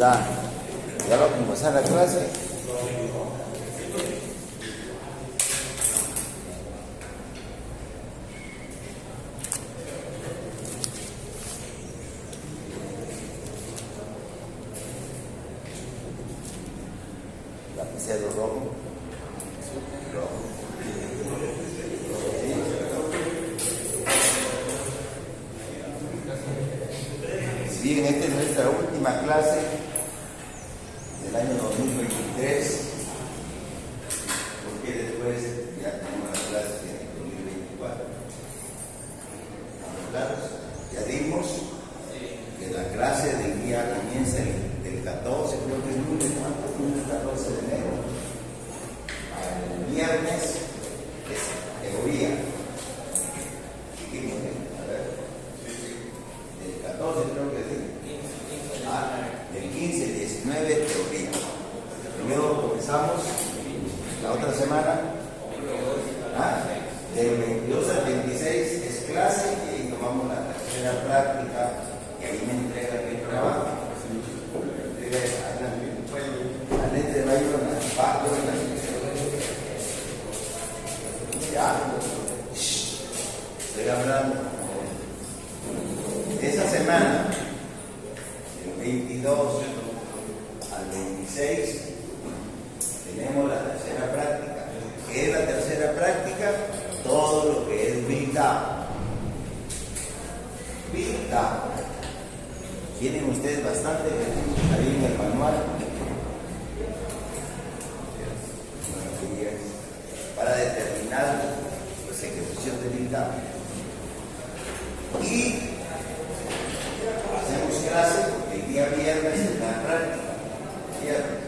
da. Ya va a comenzar la clase. Lapicero rojo. Si bien esta es nuestra última clase del año 2023, porque después ya tenemos las clases en el 2024. ¿Estamos claros? Ya dimos que la clase del día comienza el 14, creo que es lunes, ¿cuánto? El 14 de enero. El viernes es teoría. Dijimos, a ver. Del 14 creo que sí. Del 15 al 19 teoría. Primero comenzamos la otra semana. Del 22 al 26 es clase y ahí tomamos la tercera práctica y ahí me entregan el trabajo. Anete de baile ya. Estoy hablando. Esa semana, del 22 al 26, tenemos la tercera práctica. ¿Qué es la tercera práctica? Todo lo que es Big Data. Big Data. Tienen ustedes bastante ahí en el manual. Para determinar la ejecución de Big Data. Y hacemos clase porque el día viernes es la práctica. Viernes.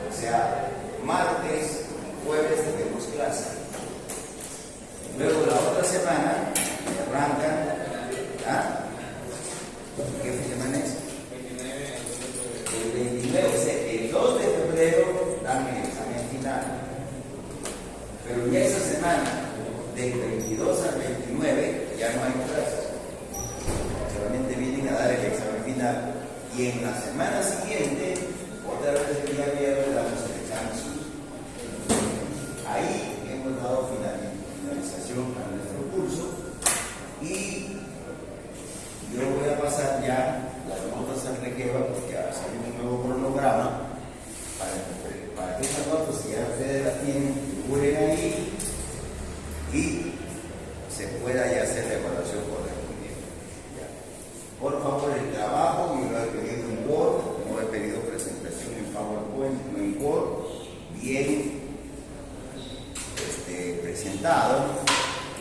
O sea, martes, jueves tenemos clase. Luego la otra semana arrancan. ¿Qué semana es? El 29, o sea, el 2 de febrero dan el examen final. Pero ya esa semana, del 22 al 29, ya no hay clases. Solamente vienen a dar el examen final. Y en la semana siguiente, otra vez el día viernes, damos el examen suyo. Ahí hemos dado finalización a nuestro curso. Y yo voy a pasar ya las notas al Requeba porque ahora salió un nuevo cronograma para que esas notas que ya ustedes las tienen figuren ahí y se pueda ya hacer la evaluación correspondiente. Por favor, el trabajo yo lo he pedido en Word, no he pedido presentación en PowerPoint, no en Word, bien presentado,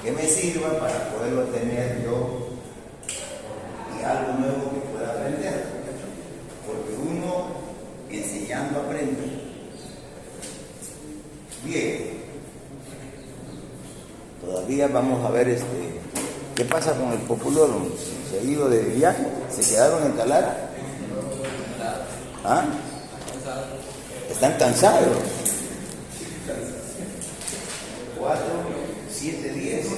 que me sirva para poderlo tener yo y algo nuevo que pueda aprender, porque uno enseñando aprende. Bien, todavía vamos a ver qué pasa con el Populorum. ¿Se ha ido de viaje? ¿Se quedaron en Talara? ¿Están cansados? 4, 7, 10, 50%.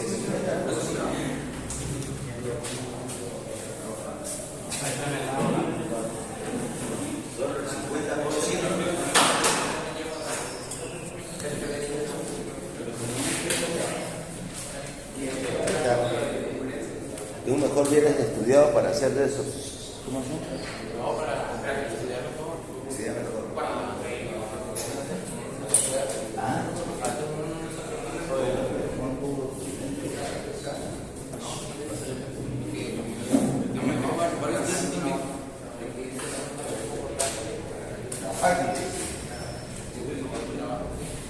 Solo el 50%. Tú mejor hubieras estudiado para hacer de eso. ¿Cómo son? No, para estudiar mejor. Estudiar mejor.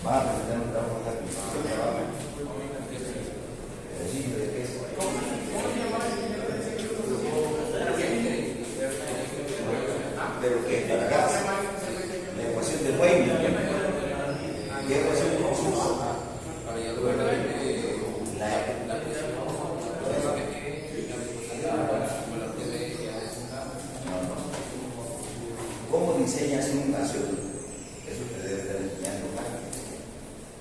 Va a presentar un trabajo pero que para acá la ecuación de Weyl, ¿qué ecuación de Jesús? ¿Cómo diseñas un gasoducto? Eso te debe estar enseñando acá.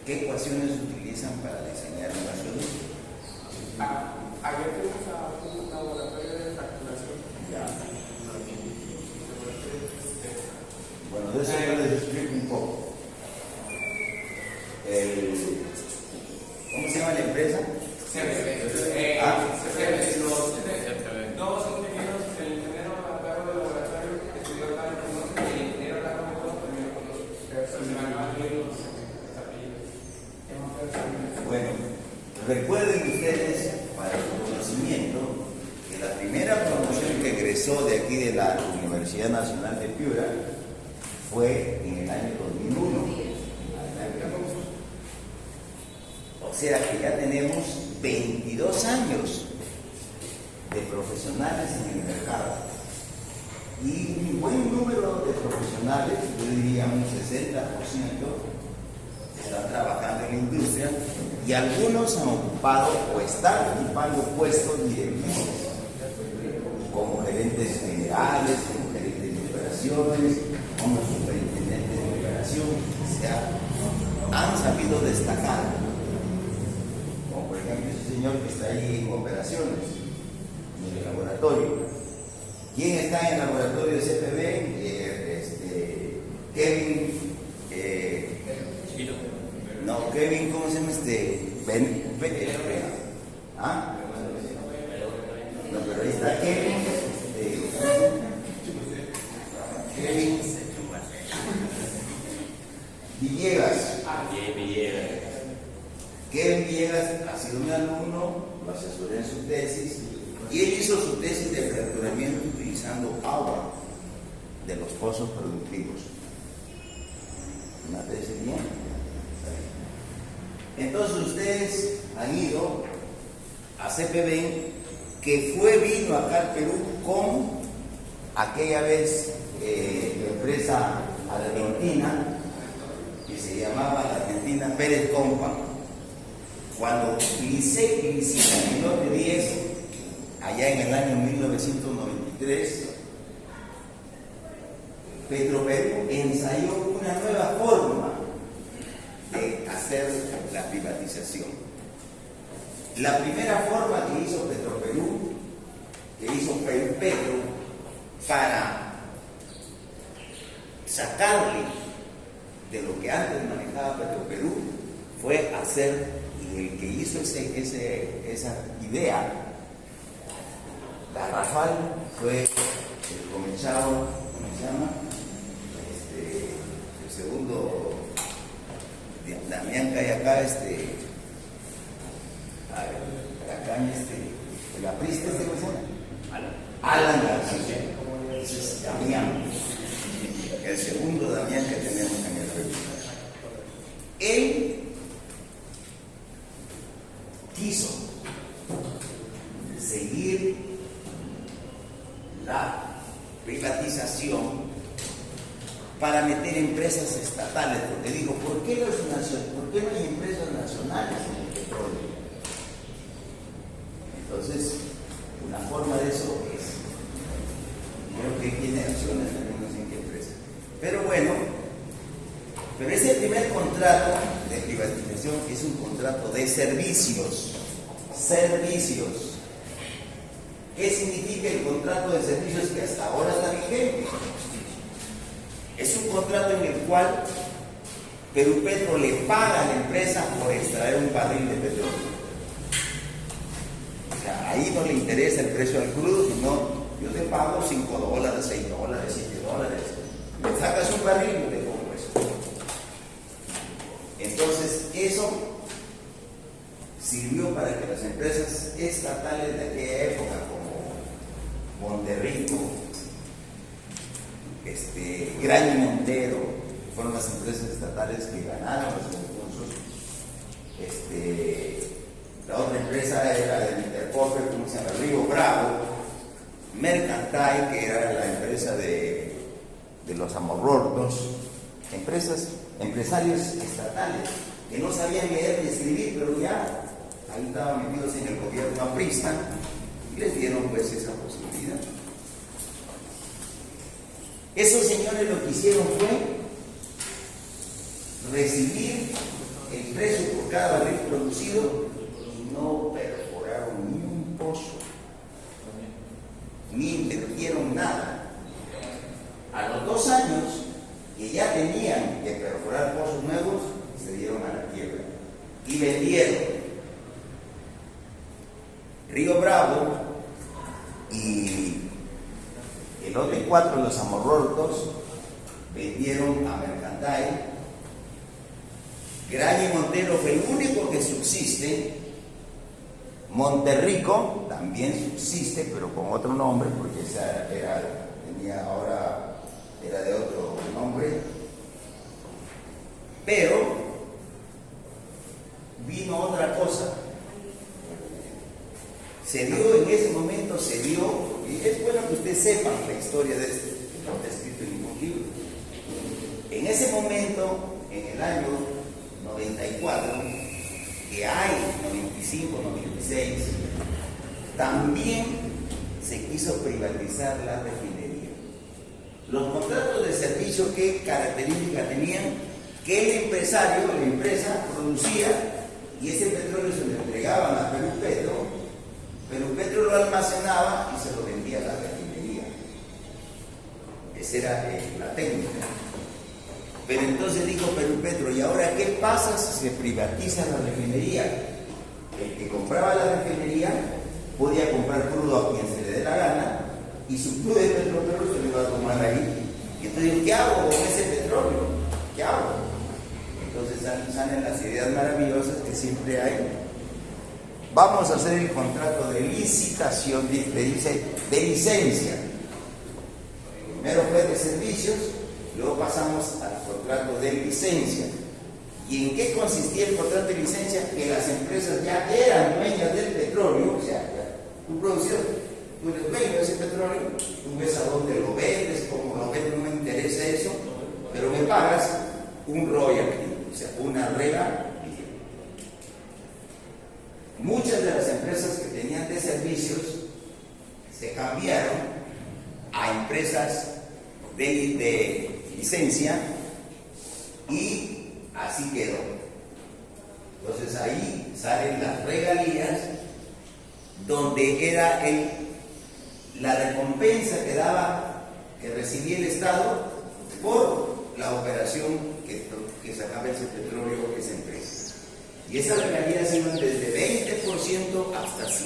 ¿Qué ecuaciones utilizan para diseñar un gasoducto? Ayer fuimos a un laboratorio de fracturación. Ya. egresó de aquí de la Universidad Nacional de Piura fue en el año 2001. O sea que ya tenemos 22 años de profesionales en el mercado. Y un buen número de profesionales, yo diría un 60%, están trabajando en la industria y algunos han ocupado o están ocupando puestos directivos como gerentes generales, como gerentes de operaciones, como superintendentes de operación. O sea, han sabido destacar, como por ejemplo ese señor que está ahí en operaciones, en el laboratorio. ¿Quién está en el laboratorio de CPB? Kevin. Kevin, ¿cómo se llama ¿Ah? No, pero ahí está Kevin. Kevin Villegas. Kevin Villegas ha sido mi alumno, lo asesoré en su tesis, y él hizo su tesis de fracturamiento utilizando agua de los pozos productivos. ¿Una tesis bien? Entonces ustedes han ido a CPB, que vino acá al Perú con aquella vez empresa argentina que se llamaba la Argentina Pérez Compa. Cuando Licey en el lote 10, allá en el año 1993, Petroperú ensayó una nueva forma de hacer la privatización. La primera forma que hizo Petroperú, que hizo Petro, para sacarle de lo que antes manejaba Petroperú, fue hacer, y el que hizo esa idea garrafal fue el comenzado, ¿cómo se llama? El segundo Damián Cayacá, el aprista, ¿cómo se llama? Alan García. Ese es Damián, el segundo Damián que tenemos en el Perú. Él quiso seguir la privatización para meter empresas estatales, porque digo, ¿por qué no hay empresas nacionales en el petróleo? Entonces, una forma de eso es, creo que tiene acciones, no sé en qué empresa. Pero bueno, ese primer contrato de privatización es un contrato de servicios. Servicios. ¿Qué significa el contrato de servicios que hasta ahora está vigente? Es un contrato en el cual Perú Petro le paga a la empresa por extraer un barril de petróleo. O sea, ahí no le interesa el precio del crudo, sino yo te pago $5, $6, $7. Me sacas un barril y te pongo eso. Entonces, eso sirvió para que las empresas estatales de aquella época, como Monterrico, Gran y Montero, fueron las empresas estatales que ganaron los concursos. La otra empresa era del Intercofer, ¿cómo se llama? Río Bravo, Mercantile, que era la empresa de los Amorortos, empresarios estatales que no sabían leer ni escribir, pero ya ahí estaban metidos en el gobierno aprista y les dieron pues esa posibilidad. Esos señores lo que hicieron fue recibir el precio por cada barril producido y no perforaron ni un pozo, ni invirtieron nada. A los 2 años que ya tenían que perforar pozos nuevos, se dieron a la quiebra y vendieron Río Bravo y el lote 4, los Amorortos, vendieron a Mercantile. Gran y Montero fue el único que subsiste Monterrico también subsiste, pero con otro nombre, porque esa era de otro nombre. Pero vino otra cosa. Se dio en ese momento, y es bueno que usted sepa la historia de esto, que no está escrito en ningún libro. En ese momento, en el año 94, que hay 95, 96, también se quiso privatizar la refinería. Los contratos de servicio, ¿qué características tenían? Que el empresario, la empresa, producía y ese petróleo se lo entregaban a Perú Petro. Perú Petro lo almacenaba y se lo vendía a la refinería. Esa era la técnica. Pero entonces dijo Perú Petro, ¿y ahora qué pasa si se privatiza la refinería? El que compraba la refinería podía comprar crudo a quien se le dé la gana y su crudo de petróleo se lo iba a tomar ahí. Y entonces dijo, ¿qué hago con ese petróleo? ¿Qué hago? Entonces salen las ideas maravillosas que siempre hay. Vamos a hacer el contrato de licitación, de licencia. Primero fue de servicios, luego pasamos al contrato de licencia. ¿Y en qué consistía el contrato de licencia? Que las empresas ya eran dueñas del petróleo, o sea, tú producías, tú eres dueño de ese petróleo, tú ves a dónde lo vendes, cómo lo vendes, no me interesa eso, pero me pagas un royalty, o sea, una renta. Muchas de las empresas que tenían de servicios se cambiaron a empresas de licencia y así quedó. Entonces ahí salen las regalías, donde era la recompensa que recibía el Estado por la operación que sacaba ese petróleo, esa empresa. Y esas regalías iban desde 20% hasta 50%.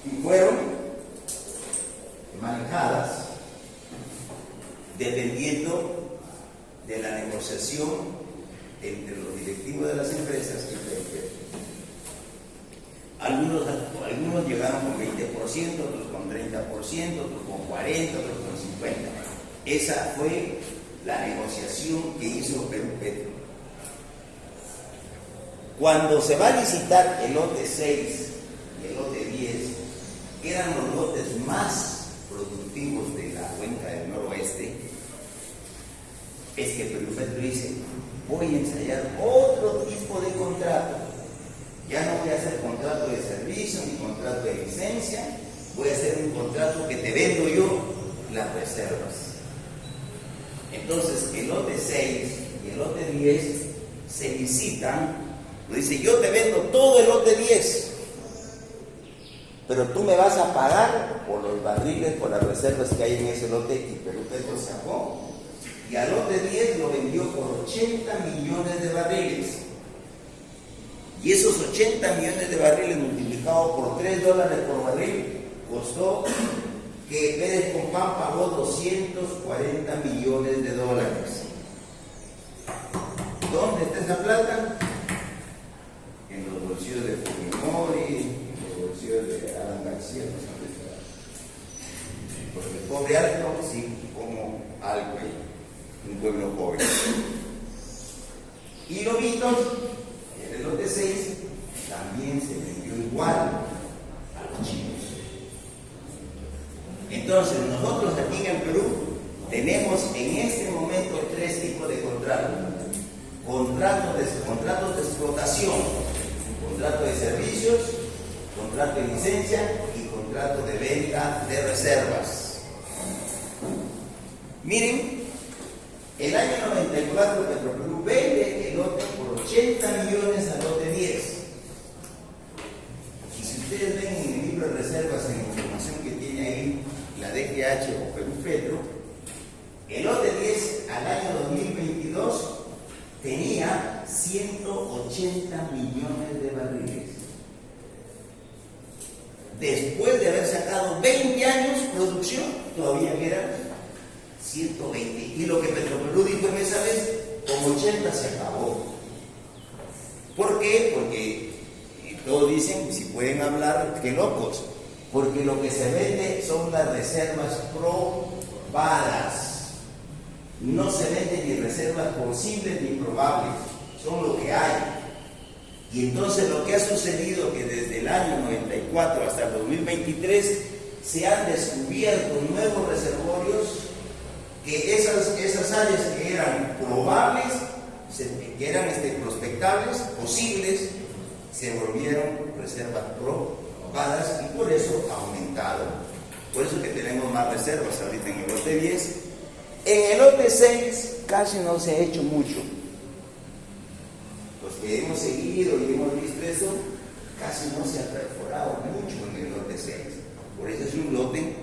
Y fueron manejadas dependiendo de la negociación entre los directivos de las empresas y el algunos llegaron con 20%, otros con 30%, otros con 40%, otros con 50%. Esa fue la negociación que hizo Perú Petro. Cuando se va a licitar el lote 6 y el lote 10, que eran los lotes más productivos de la cuenca del noroeste, es que Perú Petro dice, voy a ensayar otro tipo de contrato. Ya no voy a hacer contrato de servicio ni contrato de licencia, voy a hacer un contrato que te vendo yo las reservas. Entonces el lote 6 y el lote 10 se licitan. Dice, yo te vendo todo el lote 10, pero tú me vas a pagar por los barriles, por las reservas que hay en ese lote, y Perú Petro sacó. Y al lote 10 lo vendió por 80 millones de barriles. Y esos 80 millones de barriles multiplicados por $3 por barril, costó que Pérez Compán pagó 240 millones de dólares. ¿Dónde está esa plata? En los bolsillos de Fujimori, en los bolsillos de Alan García, no sé dónde está. Porque el pobre Alto, sí, como Alto, un pueblo pobre. Y Lobitos, en el lote 6, también se vendió igual a los chinos. Entonces, nosotros aquí en el Perú tenemos en este momento 3 tipos de contratos. Contratos de explotación, contrato de servicios, contrato de licencia y contrato de venta de reservas. Miren, el año 94 Petroperú vende el lote por 80 millones al lote 10. Y si ustedes ven en el libro de reservas, en la información que tiene ahí la DGH o Perú Petro, el lote 10 al año 2022 tenía 180 millones de barriles. Después de haber sacado 20 años de producción, todavía quedan 120. Y lo que Petroperú dijo en esa vez, con 80 se acabó. ¿Por qué? Porque pueden hablar que locos, porque lo que se vende son las reservas probadas. No se venden ni reservas posibles ni probables, son lo que hay. Y entonces lo que ha sucedido que desde el año 94 hasta el 2023 se han descubierto nuevos reservorios, que esas áreas que eran probables, que eran prospectables, posibles, se volvieron reservas probadas y por eso ha aumentado. Por eso que tenemos más reservas ahorita en el lote 10. En el lote 6 casi no se ha hecho mucho. Los que hemos seguido y hemos visto eso, casi no se ha perforado mucho en el lote 6. Por eso es un lote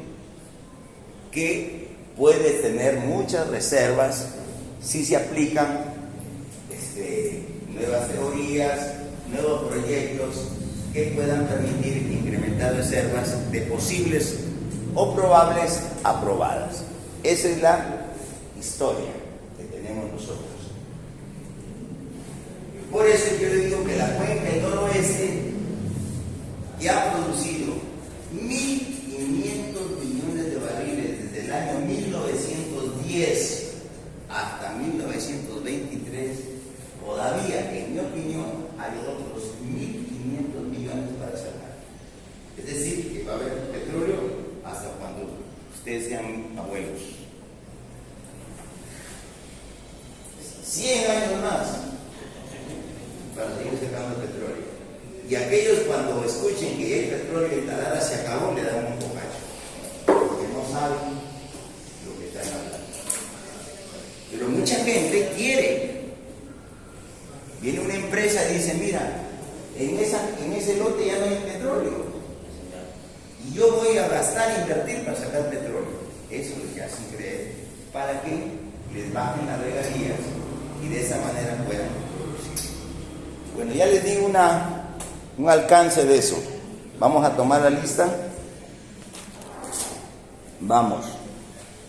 que puede tener muchas reservas si se aplican nuevas teorías, nuevos proyectos que puedan permitir incrementar reservas de posibles o probables a probadas. Esa es la historia que tenemos nosotros. Por eso yo le digo que la cuenca del noroeste ya ha producido 1.500 millones de barriles desde el año 1910 hasta 1923. Todavía, en mi opinión, hay otros 1.500 millones para sacar. Es decir, que va a haber petróleo hasta cuando ustedes sean abuelos. 100 años más para seguir sacando petróleo. Y aquellos cuando escuchen que el petróleo en Talara se acabó, le dan un bocacho, porque no saben lo que están hablando. Pero mucha gente quiere. Viene una empresa y dice, mira, en ese lote ya no hay petróleo. Y yo voy a gastar, invertir para sacar petróleo. Eso es lo que hacen creer, para que les bajen las regalías y de esa manera puedan producir. Bueno, ya les digo un alcance de eso. Vamos a tomar la lista. Vamos.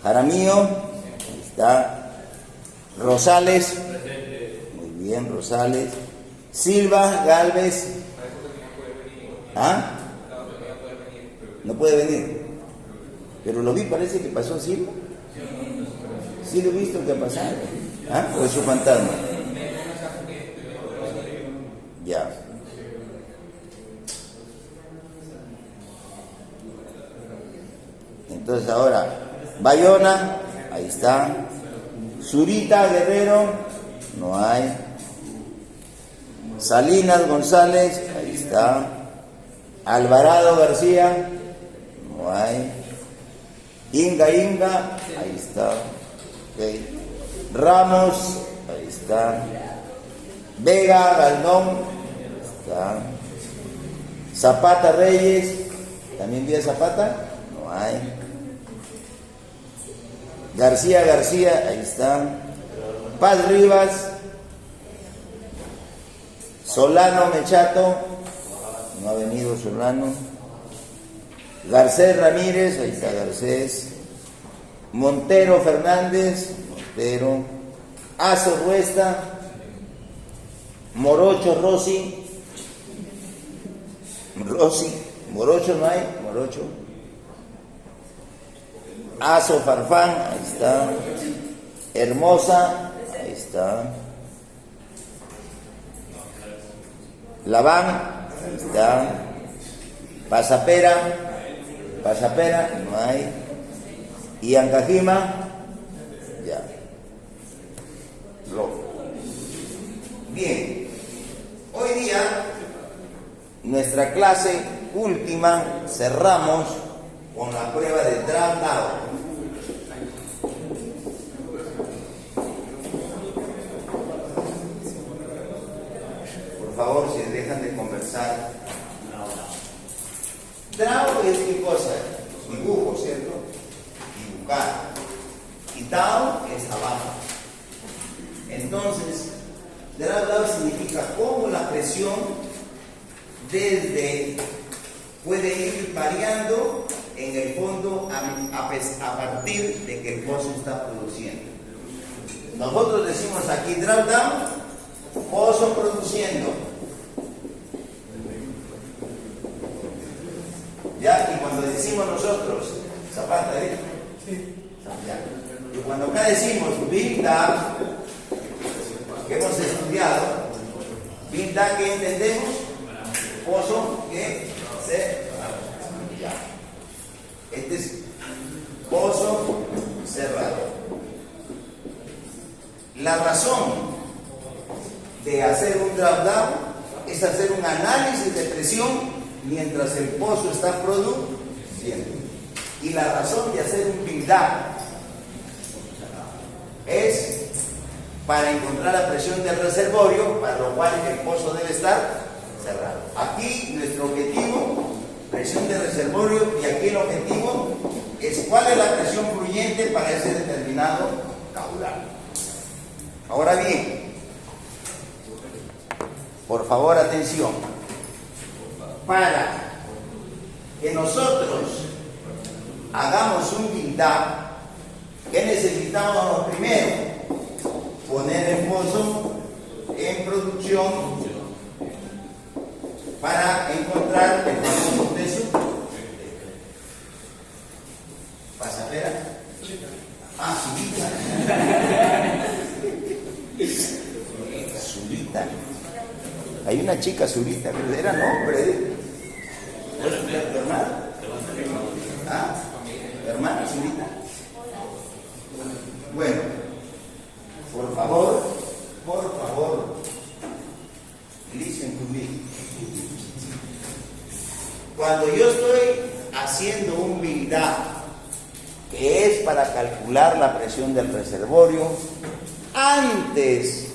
Jaramillo, ahí está. Rosales, muy bien, Rosales. Silva, Galvez. ¿Ah? No puede venir. Pero lo vi, parece que pasó Silva. Sí lo he visto que ha pasado. ¿Ah? ¿O es su fantasma? Ya. Entonces ahora, Bayona, ahí está. Zurita, Guerrero, no hay. Salinas, González, ahí está. Alvarado, García, no hay. Inga, ahí está. Okay. Ramos, ahí está. Vega, Galdón, está. Zapata, Reyes, también vía Zapata, no hay. García, ahí está. Paz Rivas, Solano, Mechato, no ha venido Solano. Garcés Ramírez, ahí está Garcés. Montero Fernández, Montero. Azo Ruesta. Morocho Rossi. Morocho no hay, Morocho. Azo Farfán, ahí está. Hermosa, ahí está. Labán, ahí está. Pasapera, no hay. Y Ancajima, ya. Bien, hoy día, nuestra clase última, cerramos con la prueba de Drop-Down. Por favor, si dejan de conversar. Draw es qué cosa, dibujo, ¿cierto? Dibujar. Y down es abajo. Entonces, drop-down significa cómo la presión puede ir variando en el fondo a partir de que el pozo está produciendo. Nosotros decimos aquí drop-down, pozo produciendo. decimos nosotros, Zapata, ¿eh? Sí. Y cuando acá decimos build-up, que hemos estudiado, build-up, ¿qué entendemos? Pozo que se... Este es pozo cerrado. La razón de hacer un drop-down es hacer un análisis de presión mientras el pozo está produciendo. Y la razón de hacer un build-up es para encontrar la presión del reservorio, para lo cual el pozo debe estar cerrado. Aquí nuestro objetivo, presión de reservorio, y aquí el objetivo es cuál es la presión fluyente para ese determinado caudal. Ahora bien, por favor, atención. Para que nosotros hagamos un build-up, ¿qué necesitamos primero? Poner el pozo en producción para encontrar el famoso peso. ¿Pasapera? Ah, Zurita. Zurita. Hay una chica Zurita, pero era nombre. ¿Tu hermana? ¿Ah? ¿Tu hermana Zurita? Bueno, por favor, listen to me. Cuando yo estoy haciendo un build-up, que es para calcular la presión del reservorio, antes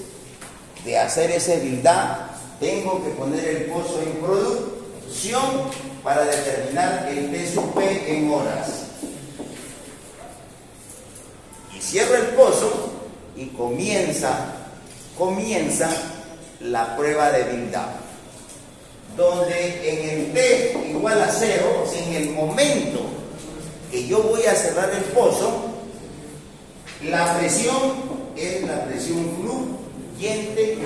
de hacer ese build-up, tengo que poner el pozo en producción para determinar el TSUP en horas. Y cierro el pozo y comienza la prueba de build-up, donde en el T igual a 0, o sea, en el momento que yo voy a cerrar el pozo, la presión es la presión fluyente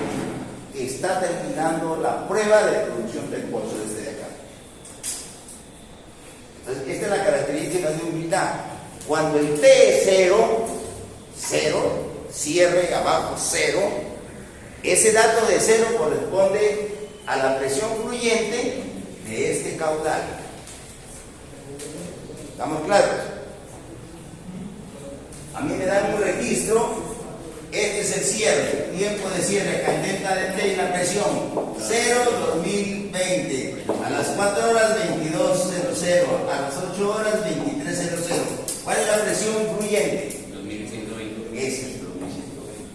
que está terminando la prueba de producción del pozo desde acá. Entonces, esta es la característica de un build-up. Cuando el T es 0, cierre abajo 0, ese dato de 0 corresponde a la presión fluyente de este caudal. ¿Estamos claros? A mí me dan un registro, este es el cierre, tiempo de cierre, candenta de T y la presión, 0-2020, a las 4 horas 22:00, a las 8 horas 23:00. ¿Cuál es la presión fluyente? 2120. Ese es 2120.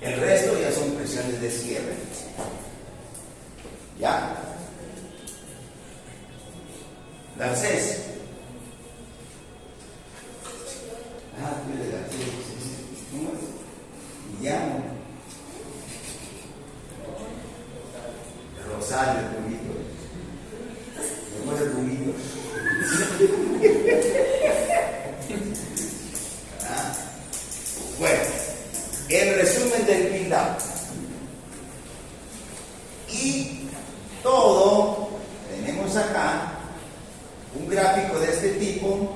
El resto ya son presiones de cierre. ¿Ya? Garcés. Tú eres Garcés. ¿Cómo es? Villano. Rosario, el rubito. ¿Cómo es el rubito? Bueno, el resumen del build-up. Y todo, tenemos acá un gráfico de este tipo.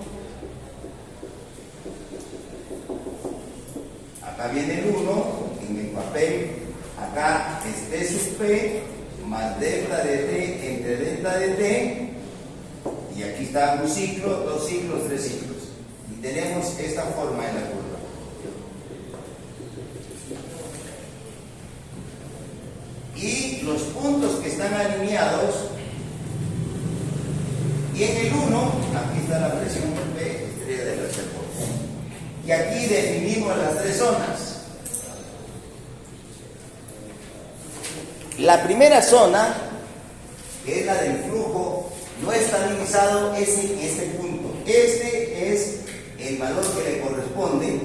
Acá viene el 1 en el papel. Acá es T sub P más delta de T entre delta de T. Y aquí está un ciclo, 2 ciclos, 3 ciclos. Y tenemos esta forma en la curva. Y los puntos que están alineados, y en el 1, aquí está la presión P, estrella del reservorio. Y aquí definimos las 3 zonas. La primera zona, que es la del flujo no estabilizado, es en este punto. Este es el valor que le corresponde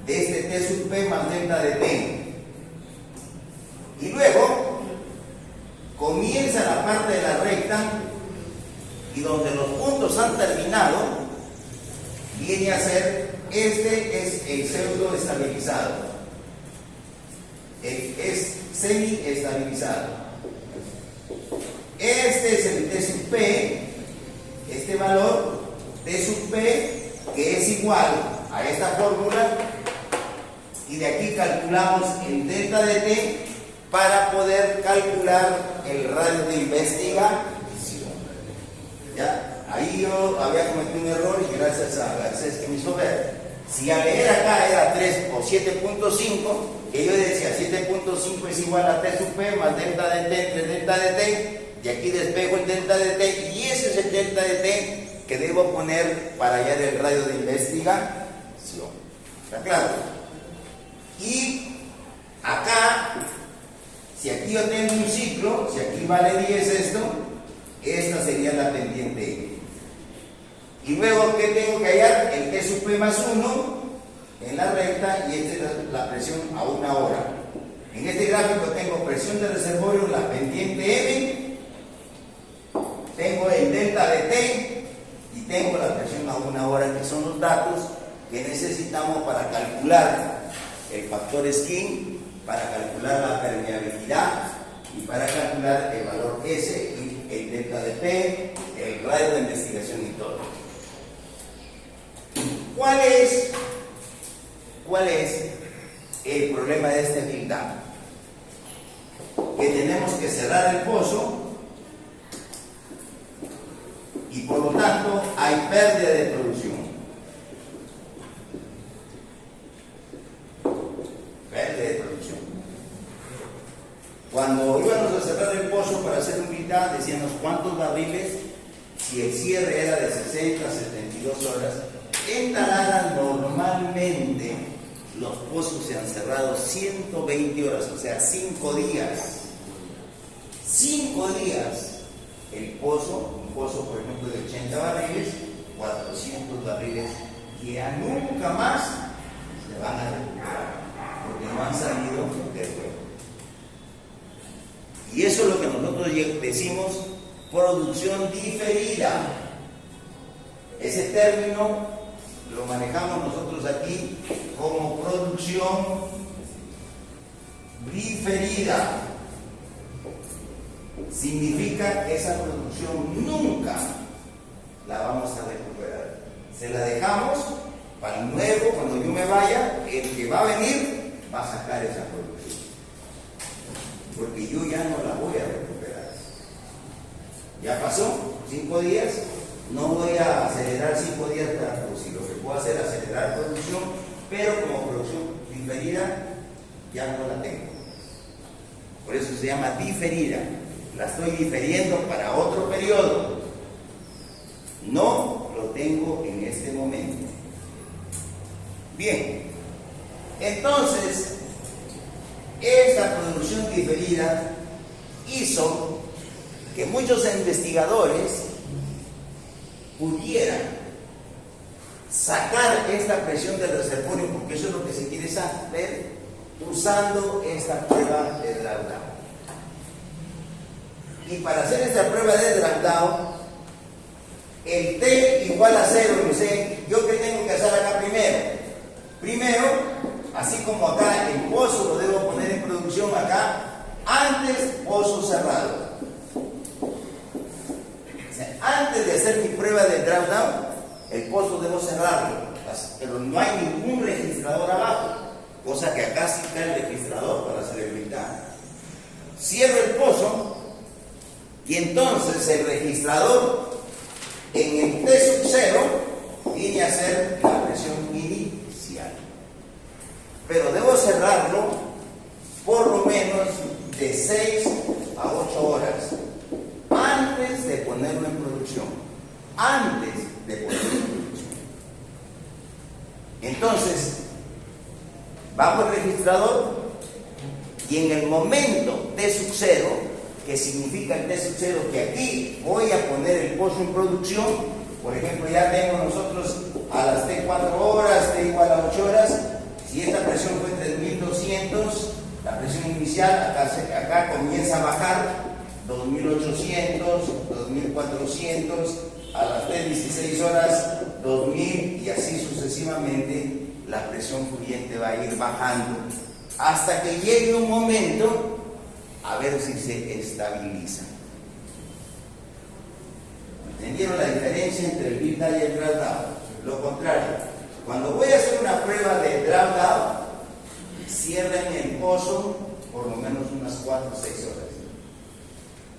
de este T sub P más delta de T. Y luego comienza la parte de la recta, y donde los puntos han terminado, viene a ser, este es el pseudo estabilizado, es semi estabilizado. Este es el T sub P, es igual a esta fórmula y de aquí calculamos el delta de T para poder calcular el radio de investigación. ¿Ya? Ahí yo había cometido un error y gracias a Garcés que me hizo ver. Si al leer acá era 3 o 7.5, que yo decía 7.5 es igual a T sub P más delta de T entre delta de T, y aquí despejo el delta de T, y ese es el delta de T que debo poner para hallar el radio de investigación. ¿Está claro? Y acá, si aquí yo tengo un ciclo, si aquí vale 10 esto, esta sería la pendiente. Y luego, ¿qué tengo que hallar? El T sub P más 1 en la recta, y esta es la presión a 1 hora. En este gráfico tengo presión de reservorio, la pendiente M, tengo el delta de T y tengo la presión a 1 hora, que son los datos que necesitamos para calcular el factor Skin, para calcular la permeabilidad y para calcular el valor S y el delta de P, el radio de investigación y todo. ¿Cuál es el problema de este build-up? Que tenemos que cerrar el pozo y por lo tanto hay pérdida de producción. Pérdida de producción. Cuando íbamos a cerrar el pozo para hacer un build-up, decíamos cuántos barriles, si el cierre era de 60 a 72 horas. En Tarara normalmente los pozos se han cerrado 120 horas, o sea, 5 días. 5 días. El pozo, un pozo por ejemplo de 80 barriles, 400 barriles, que ya nunca más se van a recuperar, porque no han salido del juego. Y eso es lo que nosotros decimos producción diferida. Ese término lo manejamos nosotros aquí como producción diferida. Significa que esa producción nunca la vamos a recuperar. Se la dejamos para el nuevo, cuando yo me vaya, el que va a venir va a sacar esa producción. Porque yo ya no la voy a recuperar. Ya pasó 5 días. No voy a acelerar 5 días para producir. Lo que puedo hacer es acelerar producción, pero como producción diferida ya no la tengo. Por eso se llama diferida. La estoy diferiendo para otro periodo. No lo tengo en este momento. Bien, entonces esta producción diferida hizo que muchos investigadores pudieran sacar esta presión del reservorio, porque eso es lo que se quiere saber, usando esta prueba de drawdown. Y para hacer esta prueba de drawdown, el T igual a 0, no sé, ¿yo qué tengo que hacer acá primero? Primero, así como acá el pozo lo debo poner en producción acá, antes pozo cerrado. Antes de hacer mi prueba de drawdown, el pozo debo cerrarlo, pero no hay ningún registrador abajo, cosa que acá sí está el registrador para hacer el build-up. Cierro el pozo y entonces el registrador en el T sub 0 viene a ser la presión inicial, pero debo cerrarlo por lo menos de 6 a 8 horas antes de ponerlo en producción. Antes de ponerlo en producción. Entonces, bajo el registrador y en el momento T sub 0, que significa el T sub 0, que aquí voy a poner el pozo en producción. Por ejemplo, ya tengo nosotros a las T 4 horas, T igual a 8 horas. Si esta presión fue 3200, la presión inicial acá comienza a bajar. 2800, 2400, a las 16 horas, 2000 y así sucesivamente la presión fluyente va a ir bajando hasta que llegue un momento a ver si se estabiliza. ¿Entendieron la diferencia entre el build-up y el drawdown? Lo contrario, cuando voy a hacer una prueba de drag out, cierren el pozo por lo menos unas 4 o 6 horas.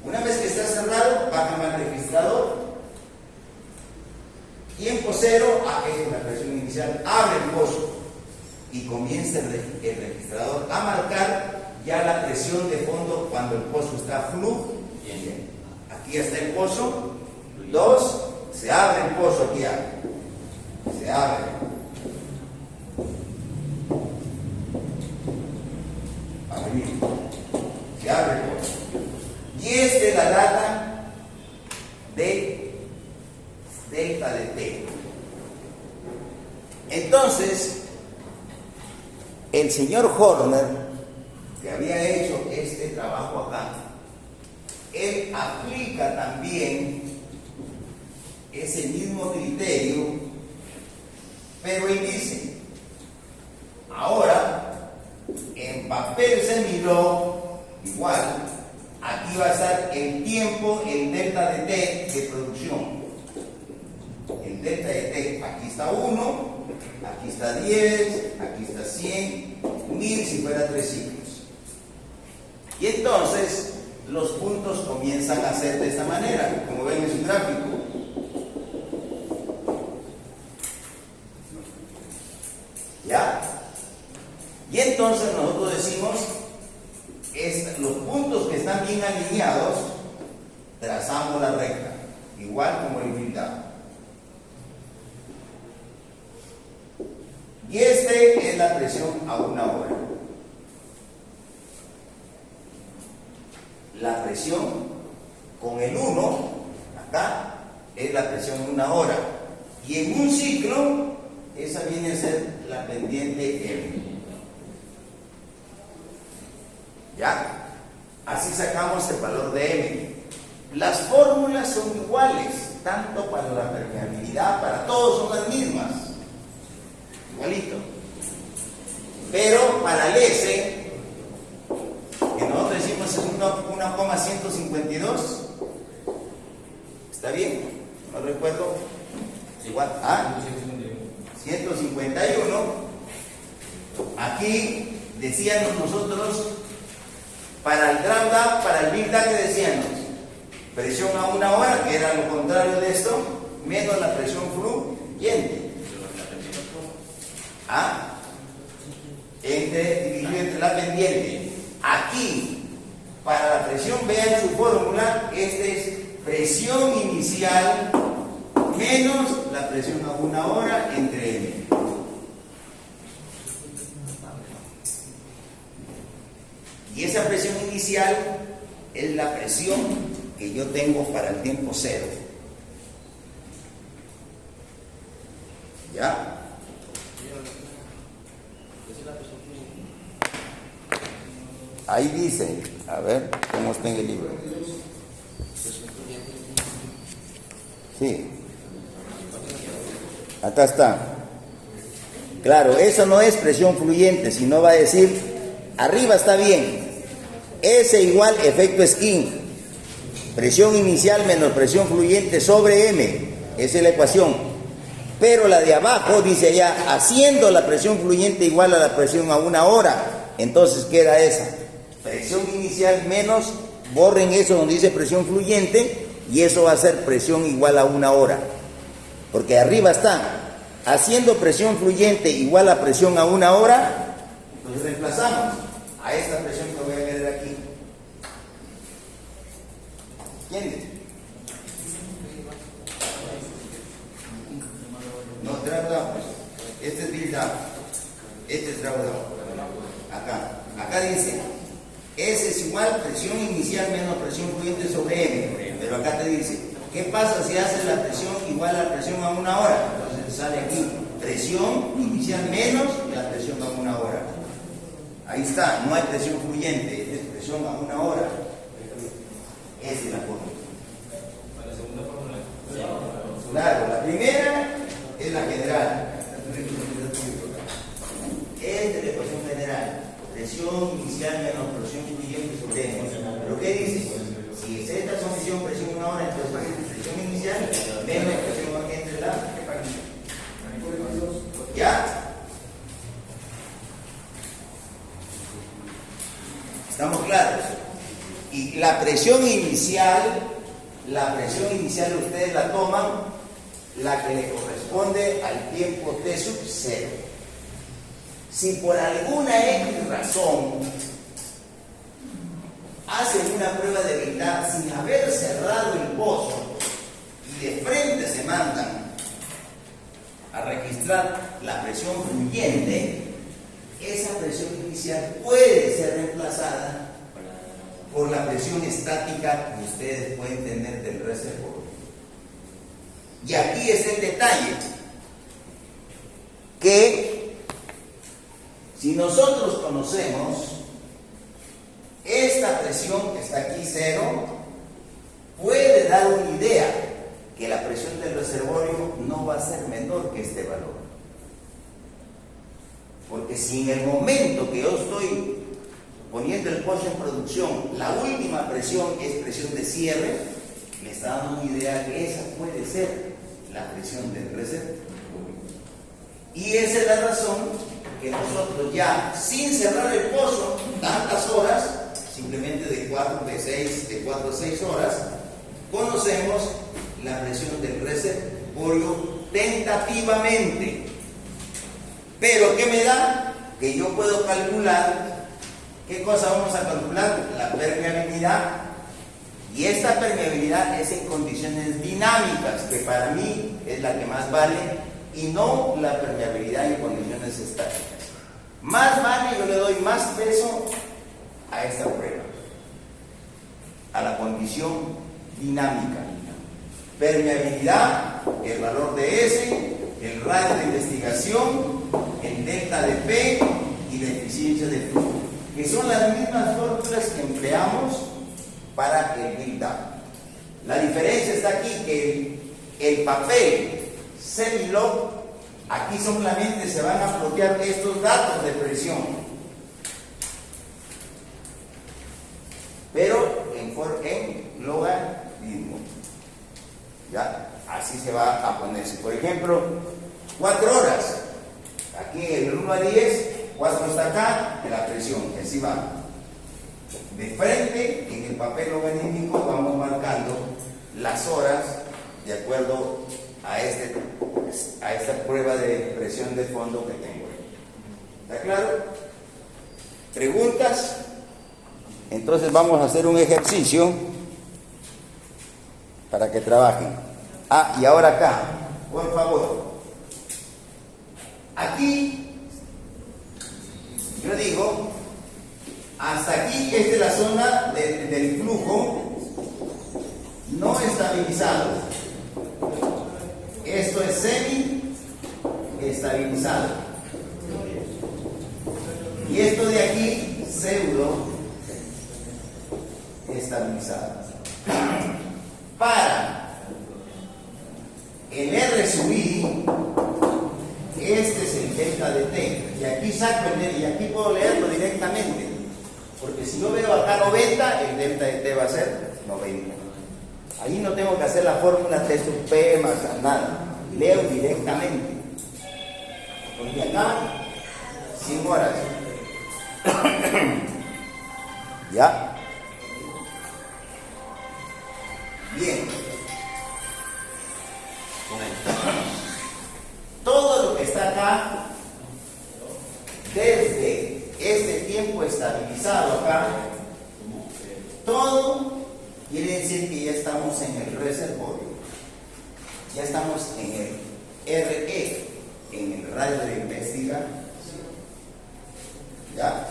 Una vez que está cerrado, bajan al registrador. Tiempo cero, es la presión inicial, abre el pozo y comienza el registrador a marcar ya la presión de fondo cuando el pozo está fluyendo. Aquí está el pozo. 2, se abre el pozo aquí. Se abre. Se abre el pozo. Y esta es la data de delta de T. Entonces, el señor Horner, que había hecho este trabajo acá, él aplica también ese mismo criterio, pero él dice, ahora, en papel se miró igual, aquí va a estar el tiempo, el delta de T de producción. El delta de T, aquí está 1, aquí está 10, aquí está 100, 1000 si fuera 3 ciclos. Y entonces los puntos comienzan a ser de esta manera, como ven en su gráfico. ¿Ya? Y entonces nosotros decimos, los puntos que están bien alineados, trazamos la recta, igual como el build-up. Y este es la presión a 1 hora. La presión con el 1, acá, es la presión 1 hora. Y en un ciclo, esa viene a ser la pendiente M. ¿Ya? Así sacamos el valor de M. Las fórmulas son iguales, tanto para la permeabilidad, para todos son las mismas. Igualito. Pero para el S, que nosotros decimos es 1,152, ¿está bien? No recuerdo. Igual. 151. Aquí decíamos nosotros, para el drag up, para el build up, que decíamos, presión a 1 hora, que era lo contrario de esto, menos la presión fluyente. Dividido entre la pendiente. Aquí, para la presión, vean su fórmula, este es presión inicial menos la presión a 1 hora entre M. Y esa presión inicial es la presión que yo tengo para el tiempo cero. ¿Ya? Ahí dice, a ver, ¿cómo está en el libro? Sí. Acá está. Claro, eso no es presión fluyente, sino va a decir, arriba está bien, S igual efecto Skin, presión inicial menos presión fluyente sobre M, esa es la ecuación. Pero la de abajo dice ya, haciendo la presión fluyente igual a la presión a 1 hora, entonces queda esa, presión inicial menos, borren eso donde dice presión fluyente, y eso va a ser presión igual a 1 hora, porque arriba está, haciendo presión fluyente igual a presión a 1 hora, entonces reemplazamos a esta presión que voy a medir aquí. ¿Quién es? No, drag down. Este es build up. Este es drag down. Acá dice, S es igual presión inicial menos presión fluyente sobre M. Pero acá te dice, ¿qué pasa si haces la presión igual a la presión a 1 hora? Entonces sale aquí, presión inicial menos la presión a 1 hora. Ahí está, no hay presión fluyente, es presión a 1 hora. Esa es la fórmula. ¿Para la segunda fórmula? Claro, la primera es la general. Es de la ecuación general. Presión inicial menos presión fluyente sobre M. ¿Pero qué dice? Si es esta condición, presión 1 hora, entonces presión inicial menos presión entre la la presión inicial ustedes la toman, la que le corresponde al tiempo T sub 0. Si por alguna X razón hacen una prueba de habilidad sin haber cerrado el pozo y de frente se mandan a registrar la presión fluyente, esa presión inicial puede ser reemplazada por la presión estática que ustedes pueden tener del reservorio. Y aquí es el detalle, que si nosotros conocemos esta presión que está aquí 0, puede dar una idea que la presión del reservorio no va a ser menor que este valor. Porque si en el momento que yo estoy poniendo el pozo en producción, la última presión es presión de cierre, me está dando una idea que esa puede ser la presión del reservorio. Y esa es la razón que nosotros ya, sin cerrar el pozo tantas horas, simplemente de 4 a 6 horas, conocemos la presión del reservorio tentativamente. Pero ¿qué me da? Que yo puedo calcular. ¿Qué cosa vamos a calcular? La permeabilidad. Y esta permeabilidad es en condiciones dinámicas, que para mí es la que más vale, y no la permeabilidad en condiciones estáticas. Más vale, yo le doy más peso a esta prueba, a la condición dinámica. Permeabilidad, el valor de S, el radio de investigación, el delta de P y la eficiencia de flujo, que son las mismas fórmulas que empleamos para el build-up. La diferencia está aquí, que el papel Semilog, aquí solamente se van a plotear estos datos de presión, pero en logaritmo. ¿Ya? Así se va a ponerse. Por ejemplo, 4 horas. Aquí en el 1 a 10, 4 está acá, de la presión, que así va. De frente, en el papel logarítmico, vamos marcando las horas de acuerdo a esta prueba de presión de fondo que tengo. ¿Está claro? ¿Preguntas? Entonces vamos a hacer un ejercicio para que trabajen. Y ahora acá, por favor. Aquí, yo digo, hasta aquí, esta es la zona del flujo no estabilizado. Esto es semi-estabilizado. Y esto de aquí, pseudo-estabilizado. Para el R sub I, este es el delta de T. Y aquí saco el delta, y aquí puedo leerlo directamente. Porque si yo veo acá 90, el delta de T va a ser 90. Ahí no tengo que hacer la fórmula T sub P más nada. Leo directamente. Porque acá, 100 horas. ¿Ya? Bien. Todo lo que está acá, desde este tiempo estabilizado acá, todo quiere decir que ya estamos en el reservorio. Ya estamos en el RE, en el radio de investigación. ¿Ya?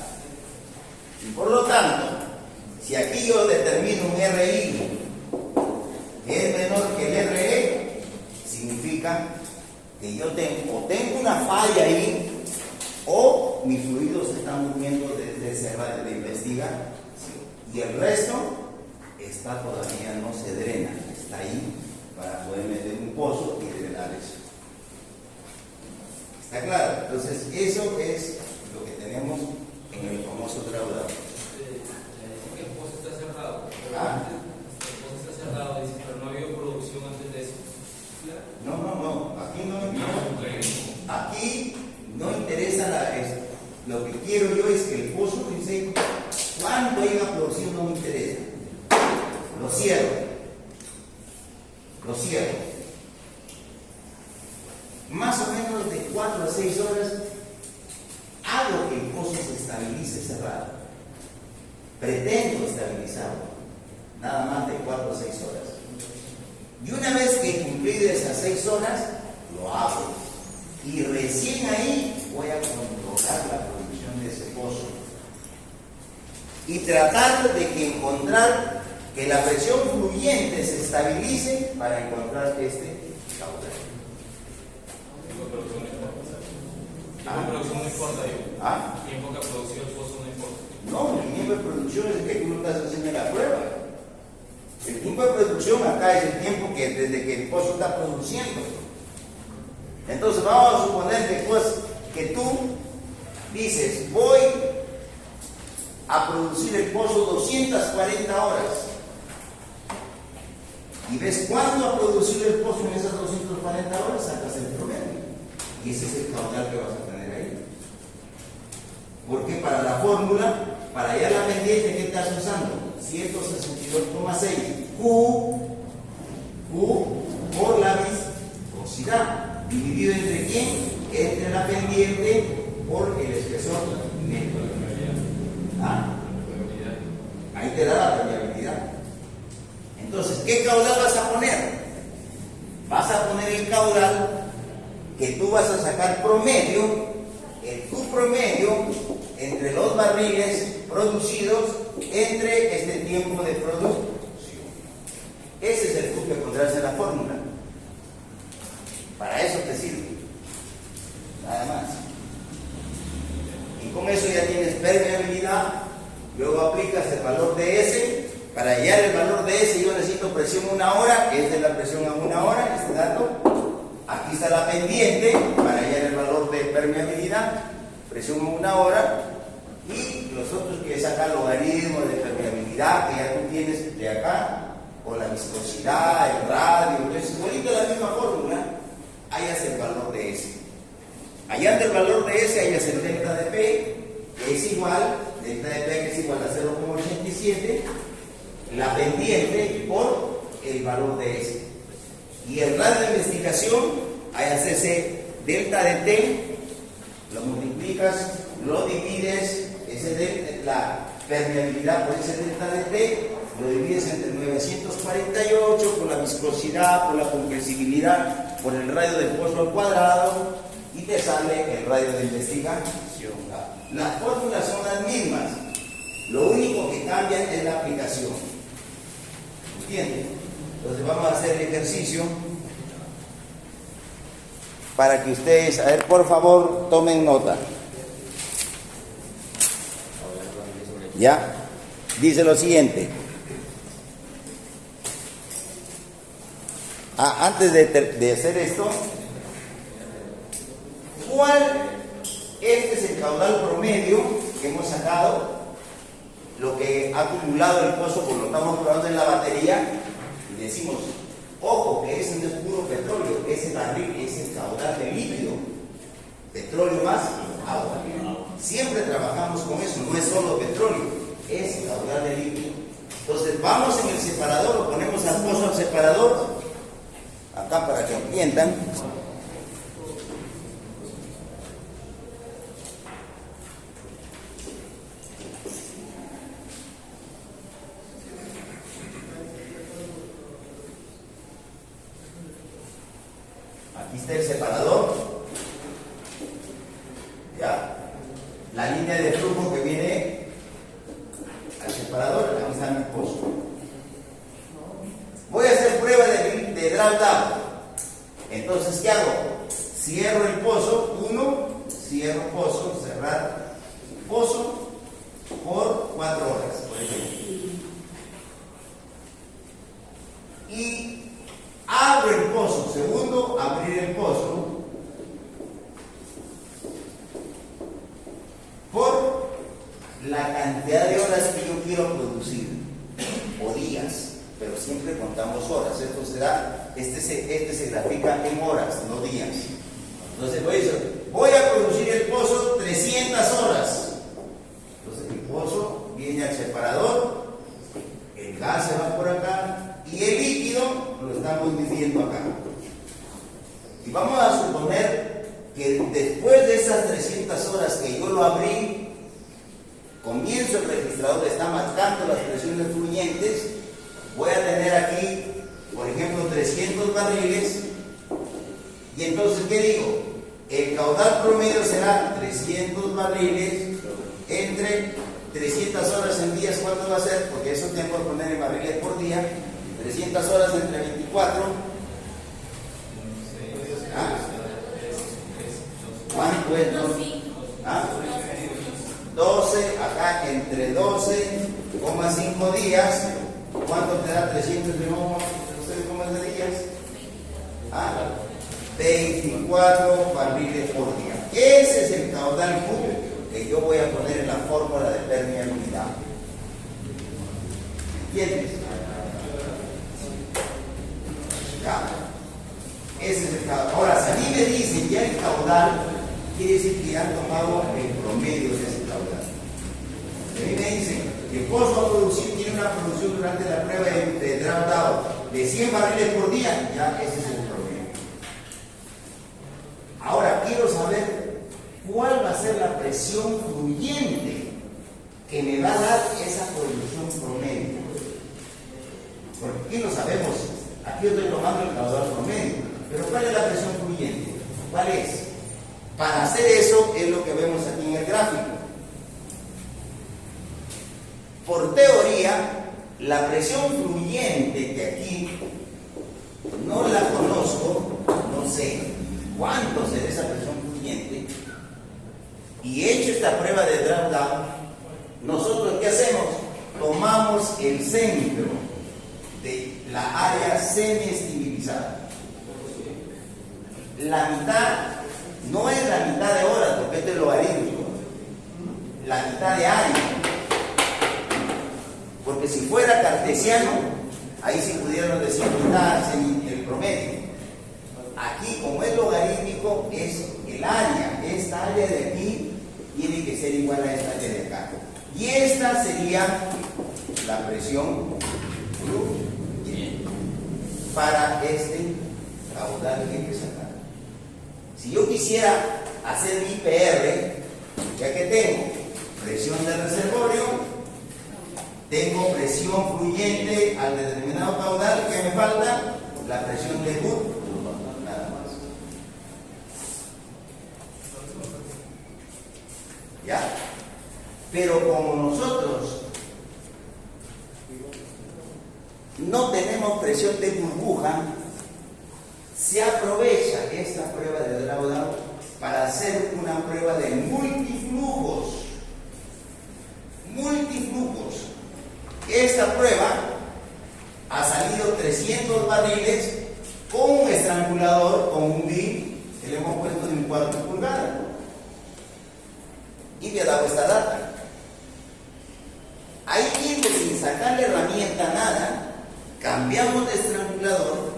Y por lo tanto, si aquí yo determino un RI que es menor que el RE, significa que yo tengo una falla ahí, o mis fluidos se están moviendo desde ese radio de investigación, y el resto está todavía no se drena, está ahí para poder meter un pozo y drenar eso. ¿Está claro? Entonces, eso es lo que tenemos en el famoso traudador. El pozo está cerrado. El pozo está cerrado, dice, pero no había producción antes de eso. No. Aquí no interesa lo que quiero yo es que el pozo dice cuánto hay en la producción, no me interesa. cierro. Más o menos de 4 a 6 horas hago que el pozo se estabilice cerrado. Pretendo estabilizarlo. Nada más de 4 a 6 horas. Y una vez que he cumplido esas 6 horas, lo hago. Y recién ahí voy a controlar la producción de ese pozo. Y tratar de que encontrar que la presión fluyente se estabilice para encontrar este caudal. La producción no importa, ¿Ah? tiempo que produció el pozo no importa. No, el tiempo de producción es el que tú no estás haciendo la prueba. El tiempo de producción acá es el tiempo que desde que el pozo está produciendo. Entonces vamos a suponer después que tú dices, voy a producir el pozo 240 horas. Y ves cuándo ha producido el pozo en esas 240 horas, sacas el promedio. Y ese es el caudal que vas a tener ahí. Porque para la fórmula, para hallar la pendiente, ¿qué estás usando? 162,6 Q por la viscosidad. ¿Dividido entre quién? Entre la pendiente por el espesor neto. ¿Ah? Ahí te da la permeabilidad. Entonces, ¿qué caudal vas a poner? Vas a poner el caudal que tú vas a sacar promedio, tu promedio entre los barriles producidos entre este tiempo de producción. Ese es el Q que pondrás en la fórmula. Para eso te sirve. Nada más. Y con eso ya tienes permeabilidad. Luego aplicas el valor de S. Para hallar el valor de S yo necesito presión 1 hora. Esta es la presión a 1 hora, este dato. Aquí está la pendiente para hallar el valor de permeabilidad. Presión a 1 hora. Y los otros que es acá logaritmo de permeabilidad que ya tú tienes de acá. Con la viscosidad, el radio. Entonces, igualito la misma fórmula. Hallas el valor de S. Hallando el valor de S, hallas el delta de P, que es igual, delta de P que es igual a 0,87, la pendiente por el valor de S. Y el radio de investigación, hallas ese delta de T, lo multiplicas, lo divides, la permeabilidad por ese delta de T, lo divides entre 948 por la viscosidad, por la compresibilidad, por el radio del pozo al cuadrado y te sale el radio de investigación. Las fórmulas son las mismas, lo único que cambia es la aplicación. ¿Entienden? Entonces vamos a hacer el ejercicio para que ustedes, a ver, por favor, tomen nota. ¿Ya? Dice lo siguiente. Antes de hacer esto, este es el caudal promedio que hemos sacado, lo que ha acumulado el pozo, pues lo estamos probando en la batería, y decimos, ojo, que ese no es puro petróleo, ese barril es el caudal de líquido, petróleo más agua. Siempre trabajamos con eso, no es solo petróleo, es el caudal de líquido. Entonces vamos en el separador, lo ponemos al pozo al separador, acá para que entiendan. Aquí está el separador. Ya. La línea de flujo que viene al separador, aquí está mi pozo. Voy a hacer prueba de drawdown. Entonces, ¿qué hago? Cierro el pozo, cierro pozo, cerrar pozo por 4 horas, por ejemplo. Y abro el pozo, segundo, abrir el pozo por la cantidad de horas que yo quiero producir, o días. Pero siempre contamos horas. Esto será, este se grafica en horas, no días. Entonces voy a producir el pozo 300 horas. Entonces el pozo viene al separador, el gas se va por acá, estamos midiendo acá. Y vamos a suponer que después de esas 300 horas que yo lo abrí, comienzo, el registrador está marcando las presiones fluyentes, voy a tener aquí, por ejemplo, 300 barriles, y entonces, ¿qué digo? El caudal promedio será 300 barriles entre 300 horas en días. ¿Cuánto va a ser? Porque eso tengo que poner en barriles por día. 300 horas entre 24. ¿Ah? ¿Cuánto es? ¿Ah? 12, acá entre 12,5 días. ¿Cuánto te da 300 de nuevo? ¿Ustedes de días? ¿Ah? 24 barriles por día. Ese es el caudal Q que yo voy a poner en la fórmula de permeabilidad. ¿Entiendes? Ese es el caudal. Ahora, si a mí me dicen ya el caudal, quiere decir que ya han tomado el promedio de ese caudal. Si a mí me dicen que el pozo a producir tiene una producción durante la prueba de drawdown de 100 barriles por día, ya ese es el promedio. Ahora quiero saber cuál va a ser la presión fluyente que me va a dar esa producción promedio. Porque aquí lo sabemos, aquí estoy tomando el caudal promedio, pero ¿cuál es la presión fluyente? ¿Cuál es? Para hacer eso es lo que vemos aquí en el gráfico. Por teoría, la presión fluyente que aquí no la conozco, no sé cuánto será esa presión fluyente, y hecho esta prueba de drawdown, nosotros ¿qué hacemos? Tomamos el centro de la área semi-estabilizada. La mitad no es la mitad de horas, porque esto es logarítmico, la mitad de área. Porque si fuera cartesiano, ahí sí pudiéramos decir mitad el promedio. Aquí, como es logarítmico, es el área. Esta área de aquí tiene que ser igual a esta área de acá. Y esta sería la presión para este caudal que hay que sacar. Si yo quisiera hacer mi IPR, ya que tengo presión del reservorio, tengo presión fluyente al determinado caudal, que me falta la presión de Wood. ¿Ya? Pero como nosotros no tenemos presión de burbuja, se aprovecha esta prueba de drawdown para hacer una prueba de multiflujos. Esta prueba ha salido 300 barriles con un estrangulador, con un BIM que le hemos puesto de 1/4 pulgada. Y me ha dado esta data. Ahí mismo, sin sacar la herramienta, nada, cambiamos de estrangulador,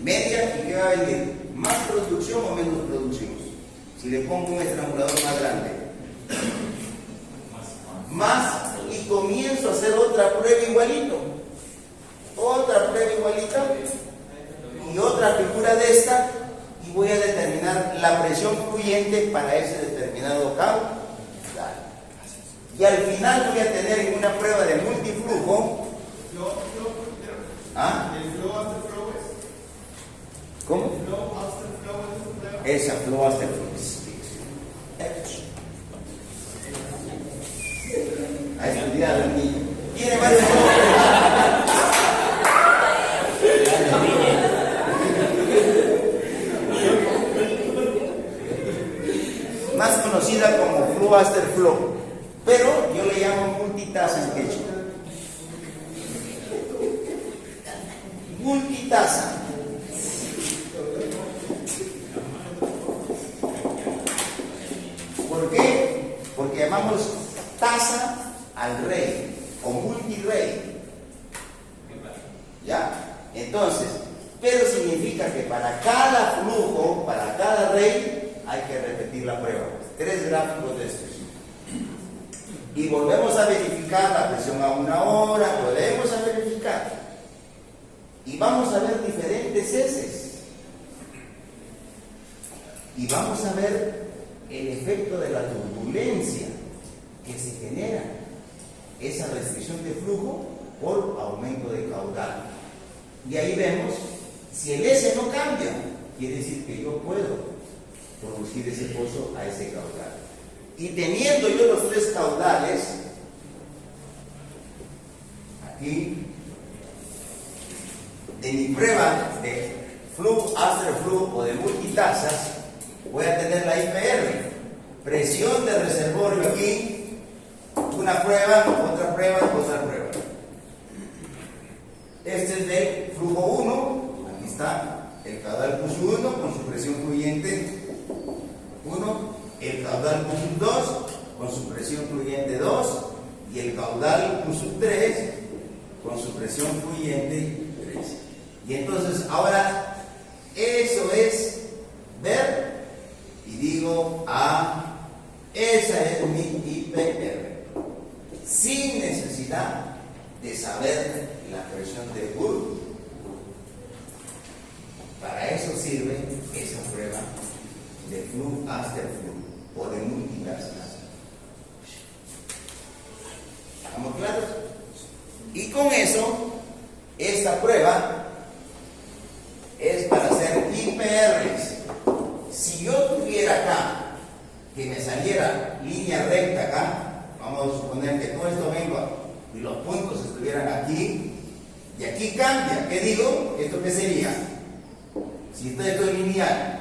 media, y ¿qué va a venir? ¿Más producción o menos producción? Si le pongo un estrangulador más grande. Más, y comienzo a hacer otra prueba igualito. Otra prueba igualita. Y otra figura de esta. Y voy a determinar la presión fluyente para ese determinado caudal. Y al final voy a tener en una prueba de multiflujo. ¿Ah? ¿Cómo? Esa flow after flow. Ha estudiado el niño. Tiene más más conocida como flow after flow, pero yo le llamo multitasa en quechua. Multitasa. ¿Por qué? Porque llamamos tasa al rey o multirrey. ¿Ya? Entonces, pero significa que para cada flujo, para cada rey, hay que repetir la prueba. 3 gráficos de estos. Y volvemos a verificar la presión a 1 hora, volvemos a verificar. Y vamos a ver múltiples heces. Y vamos a ver el efecto de la turbulencia que se genera, esa restricción de flujo por aumento de caudal. Y ahí vemos, si el S no cambia, quiere decir que yo puedo producir ese pozo a ese caudal. Y teniendo yo los tres caudales, aquí, de mi prueba de flujo, after flujo o de multitasas, voy a tener la IPR, presión de reservorio aquí, una prueba, otra prueba, otra prueba. Este es del flujo 1, aquí está el caudal Q1 con su presión fluyente 1, el caudal Q2 con su presión fluyente 2 y el caudal Q3 con su presión fluyente 3. Y entonces ahora eso es ver y digo, esa es mi IPR, sin necesidad de saber la presión de Burke. Para eso sirve esa prueba de flujo after flujo o de multitasas. ¿Estamos claros? Y con eso, esta prueba es para hacer IPRs. Si yo tuviera acá que me saliera línea recta acá, vamos a suponer que todo esto venga y los puntos estuvieran aquí y aquí cambia. ¿Qué digo? ¿Esto qué sería? Si esto es lineal,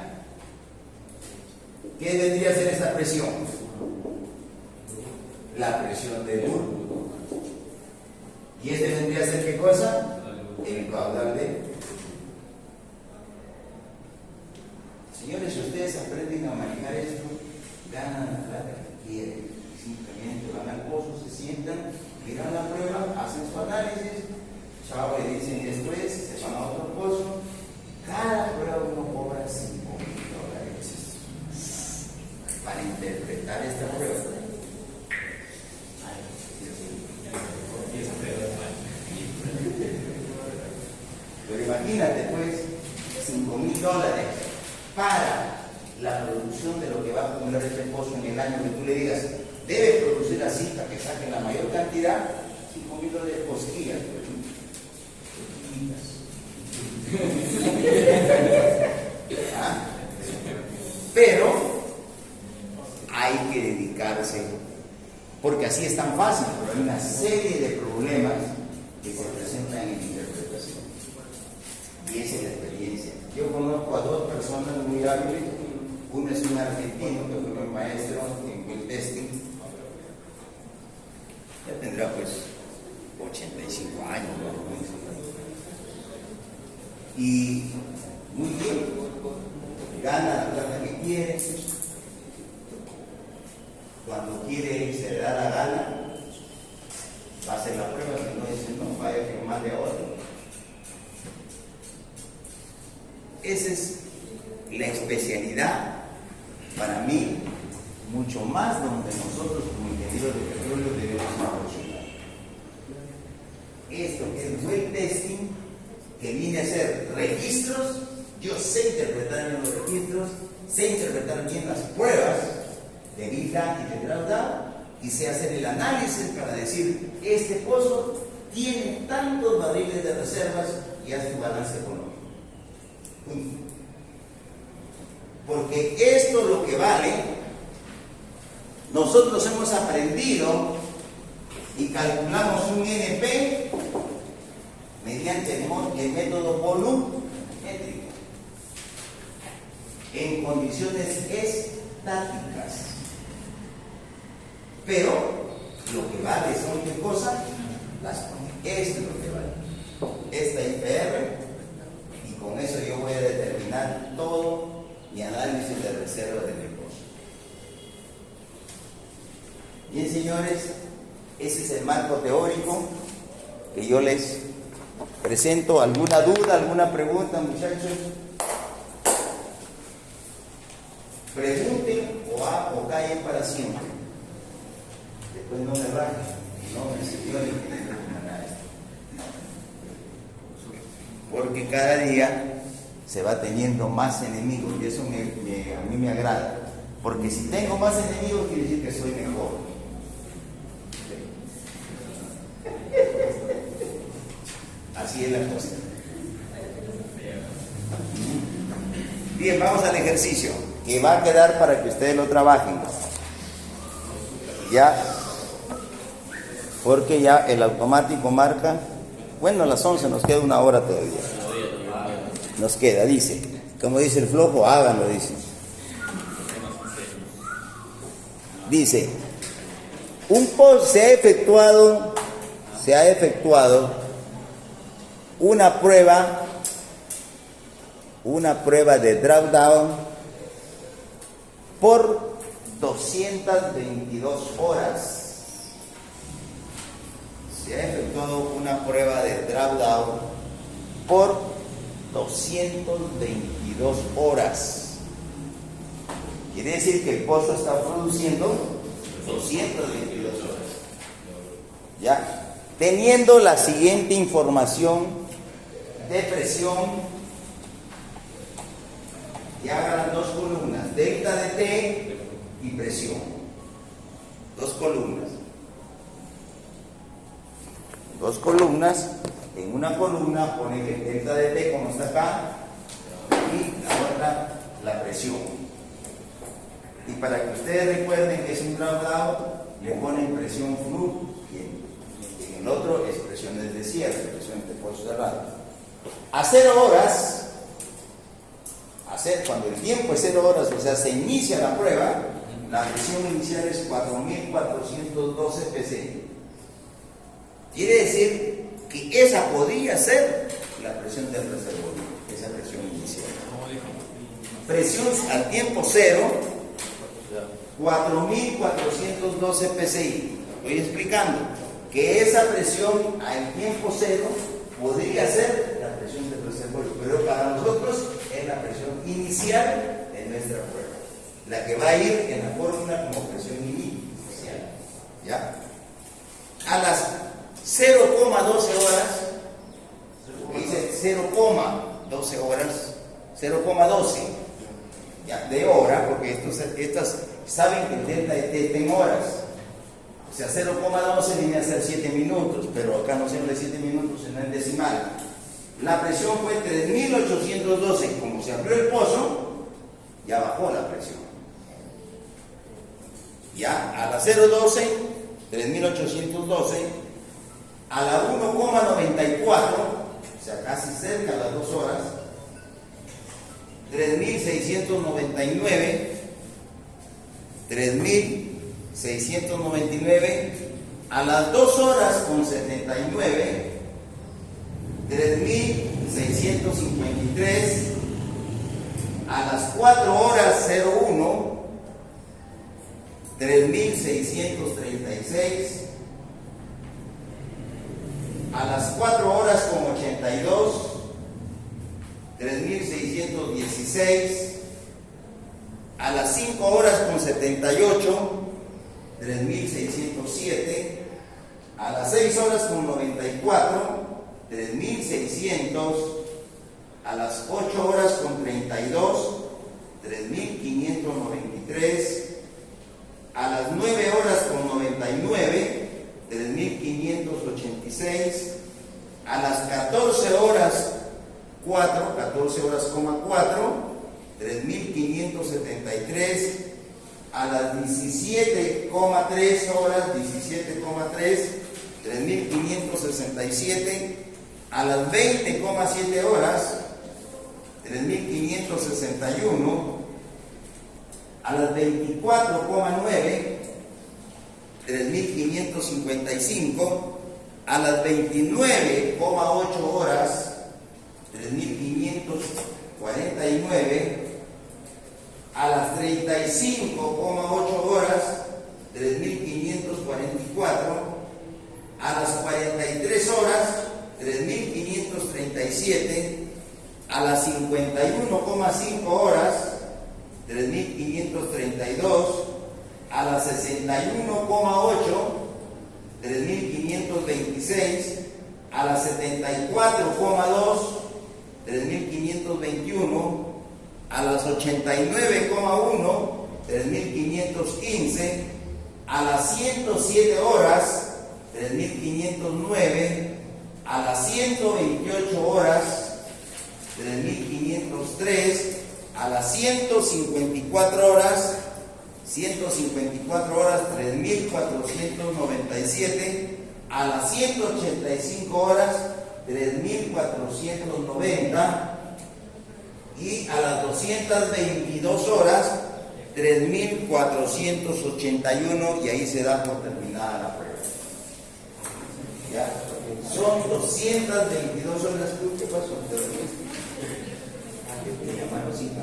¿qué vendría a ser esta presión? La presión de Burke. ¿Y este vendría a ser qué cosa? El caudal de... Señores, si ustedes aprenden a manejar esto, ganan la plata que quieren. Simplemente van al pozo, se sientan, miran la prueba, hacen su análisis, chao, le dicen esto es, se van a otro pozo. Cada prueba uno cobra $5,000 para interpretar esta prueba. Pero imagínate pues, $5,000 para la producción de lo que va a acumular este pozo en el año, que tú le digas, debe producir así para que saquen la mayor cantidad, $5,000 cosquillas. ¿Ah? Pero hay que dedicarse, porque así es tan fácil, pero hay una serie de problemas que se presentan en interpretación. Y esa es la experiencia. Yo conozco a dos personas muy hábiles. Uno es un argentino que fue mi maestro en Will Testing. Ya tendrá pues 85 años, ¿no? Y muy bien, gana la plata que quiere. Cuando quiere y se le da la gana, va a hacer la prueba. Si no dice no, vaya a firmarle a otro. Esa es la especialidad para mí, mucho más donde nosotros como ingenieros de petróleo debemos evolucionar. Esto que es well testing, que viene a ser registros, yo sé interpretar bien los registros, sé interpretar bien las pruebas de vida y de drawdown, y sé hacer el análisis para decir, este pozo tiene tantos barriles de reservas y hace un balance económico. Porque esto es lo que vale. Nosotros hemos aprendido y calculamos un NP mediante el método volumétrico en condiciones estáticas. Pero lo que vale son qué cosa, las condiciones. Esto es lo que vale. Esta IPR. Con eso yo voy a determinar todo mi análisis de reserva de negocio. Bien, señores, ese es el marco teórico que yo les presento. ¿Alguna duda, alguna pregunta, muchachos? Pregunten o callen para siempre. Después no me rajen, no me sirvió ni que nada. Porque cada día se va teniendo más enemigos, y eso a mí me agrada, porque si tengo más enemigos quiere decir que soy mejor. Así es la cosa. Bien, vamos al ejercicio, que va a quedar para que ustedes lo trabajen. Ya, porque ya el automático marca, bueno, a las 11 nos queda 1 hora todavía. Nos queda, dice, como dice el flojo, háganlo, dice. Dice, se ha efectuado una prueba de drawdown por 222 horas. Se ha efectuado una prueba de drawdown por 222 horas. Quiere decir que el pozo está produciendo 222 horas. ¿Ya? Teniendo la siguiente información de presión, y hagan 2 columnas, delta de T y presión. 2 columnas. 2 columnas. En una columna ponen el delta de T como está acá y la otra la presión. Y para que ustedes recuerden que es un drawdown, le ponen presión flu y en el otro es presiones de cierre, presiones de pozo cerrado. A 0 horas, cuando el tiempo es 0 horas, o sea, se inicia la prueba, la presión inicial es 4.412 psi. Quiere decir que esa podría ser la presión del reservorio, esa presión inicial. Presión al tiempo 0, 4.412 psi. Estoy explicando que esa presión al tiempo 0 podría ser la presión del reservorio, pero para nosotros es la presión inicial de nuestra prueba, la que va a ir en la fórmula como presión inicial. ¿Ya? A las 0,12 horas, dice 0,12 horas, 0,12 de hora, porque estas saben que el delta de T está en horas. O sea, 0,12 viene a ser 7 minutos, pero acá no se habla de 7 minutos, sino en decimal. La presión fue 3.812, como se abrió el pozo, ya bajó la presión. Ya, a la 0,12, 3.812, a la 1,94, o sea, casi cerca a las 2 horas, 3.699, 3.699, a las 2 horas con 79, 3.653, a las 4 horas 01, 3.636, a las 4 horas con 82, 3.616, a las 5 horas con 78, 3.607, a las 6 horas con 94, 3.600, a las 8 horas con 32, 3.593, a las 9 horas con 99, 3.586, a las 14 horas 4, 3.573, a las 17,3 horas, 3.567, a las 20,7 horas, 3.561, a las 24,9, 3.555, a las 29,8 horas, 3.549, a las 35,8 horas, 3.544, a las 43 horas, 3.537, a las 51,5 horas, 3.532, a las 61,8, 3.526, a las 74,2, 3.521, a las 89,1, 3.515, a las 107 horas, 3.509, a las 128 horas, 3.503, a las 154 horas, 3.497, a las 185 horas, 3.490, y a las 222 horas, 3.481, y ahí se da por terminada la prueba. ¿Ya? Son 222 horas. ¿Qué pasó? ¿Te dormiste? ¿Te llamaron cita?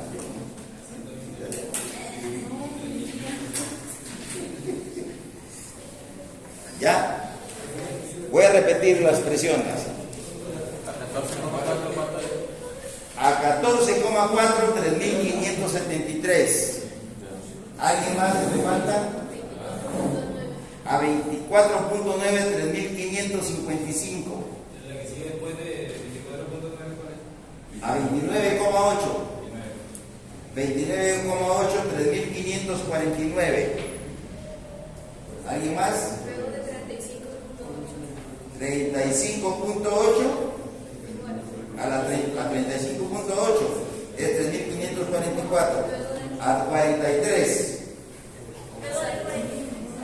¿Ya? Voy a repetir las presiones. A 14,4, 3.573. ¿Alguien más le falta? A 24,9, 3.555. La que sigue después de 24,9, A 29,8. 29,8, 3.549. ¿Alguien más? 35,8. A 35,8 es 3.544. A 43.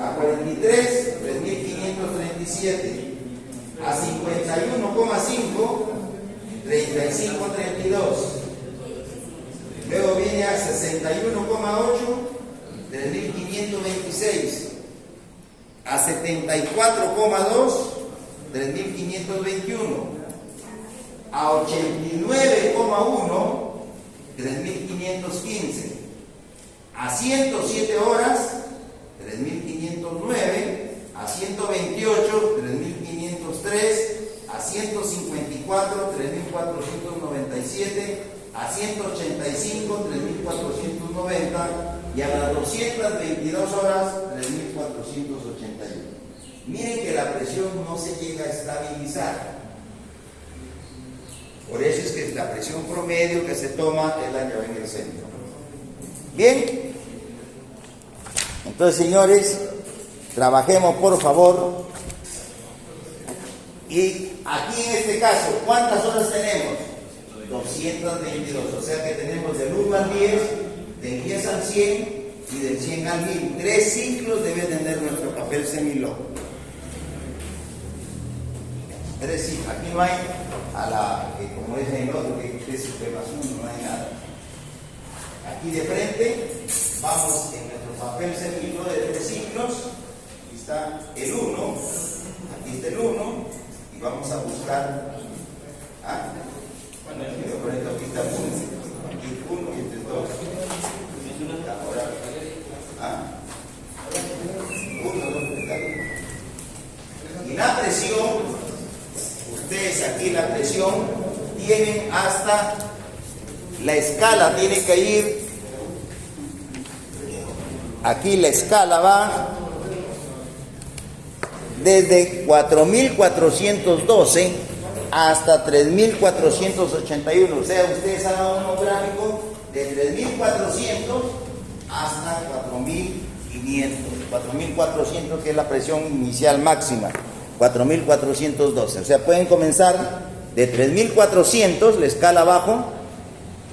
A 43, 3.537. A 51,5, 35,32. Luego viene a 61,8, 3.526. A 74,2, 3.521. A 89,1, 3.515. A 107 horas, 3.509. A 128, 3.503. A 154, 3.497. A 185, 3.490. Y a las 222 horas, 3.481. Miren que la presión no se llega a estabilizar. Por eso es que la presión promedio que se toma es la que va en el centro. Bien. Entonces, señores, trabajemos por favor. Y aquí en este caso, ¿cuántas horas tenemos? 222. O sea que tenemos del 1 al 10, del 10 al 100 y del 100 al 1000. 3 ciclos debe tener nuestro papel semiloco. 3 ciclos. Aquí no hay como es en el otro, que es supremación, no hay nada. Aquí de frente vamos en nuestro papel semiloco de 3 ciclos. Aquí está el 1, aquí está el 1, y vamos a buscar. Bueno, por ejemplo, aquí está 1, aquí 1 y este es 2. Ahora, 1, 2, 3. Y la presión, ustedes aquí la presión tienen hasta la escala, tiene que ir. Aquí la escala va desde 4.412 hasta 3.481. O sea, ustedes hagan un gráfico de 3.400 hasta 4.500. 4.400 que es la presión inicial máxima. 4.412. O sea, pueden comenzar de 3.400, la escala abajo,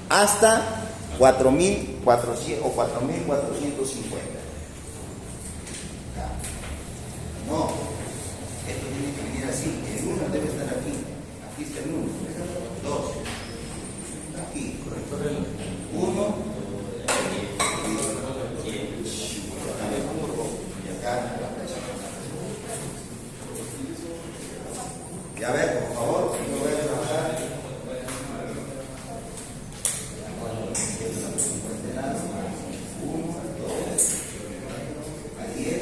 hasta 4.400 o 4.450. No, esto tiene que venir así. El 1 debe estar aquí. Aquí está el 1. 2. Aquí, correcto. 1. Y acá la presión. Y a ver, por favor, no voy a trabajar. 1, 2, a 10.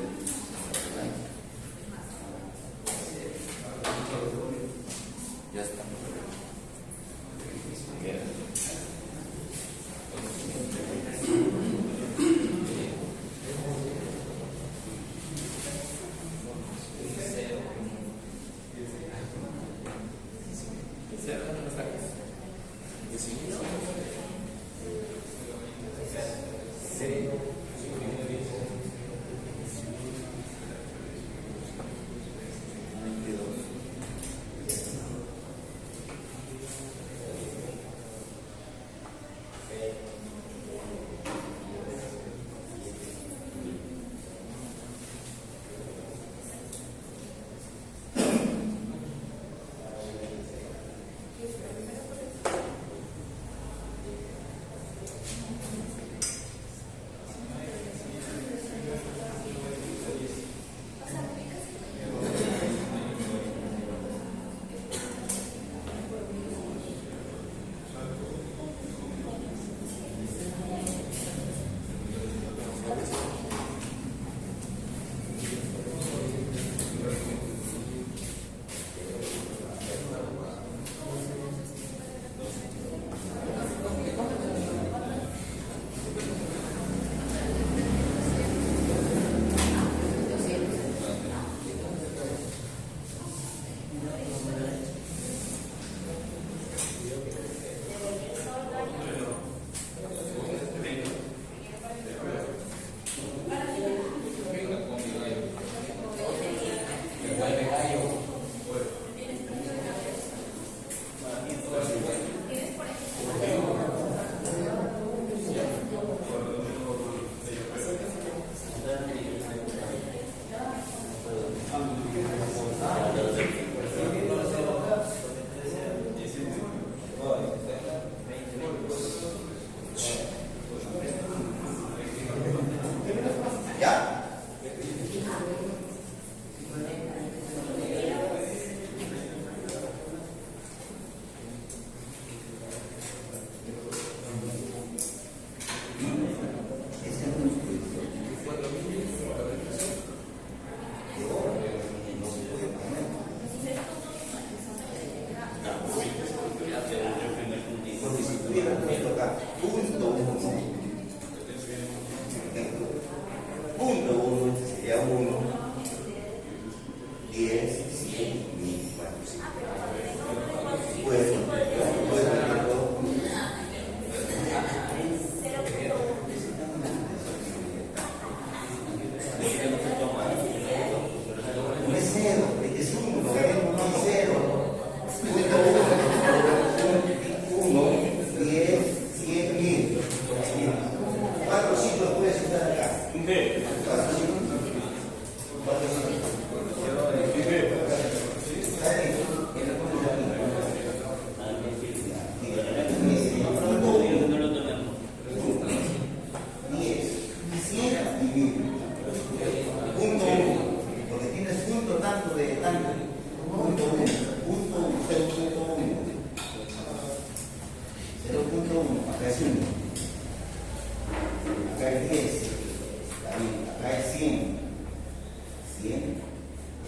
100, y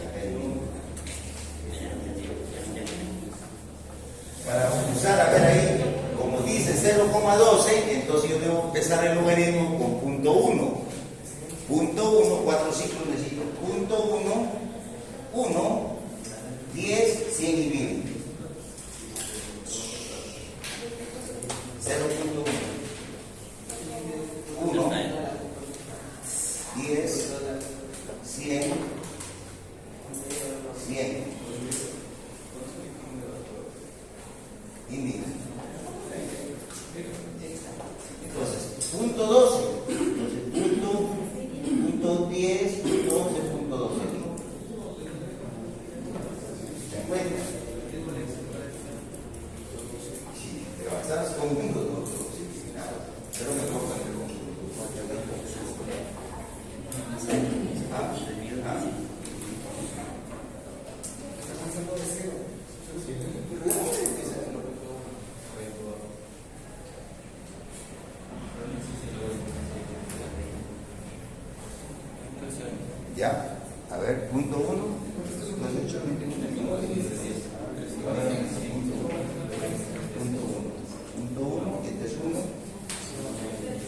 acá hay 1. Para usar, a ver ahí, como dice 0,12, entonces yo debo empezar el logaritmo con punto 1. Punto 1, 4 ciclos necesito. Punto 1, 1, 10, 100 y 1000. 0.1. 1, 10, 100, 100. Indica. Entonces, punto 12. Entonces, punto 10, punto 11, punto 12. ¿Se encuentra? Sí, pero estás conmigo, ¿no? Pero me corta el ya, a ver, punto 1. Punto 1, este es 1,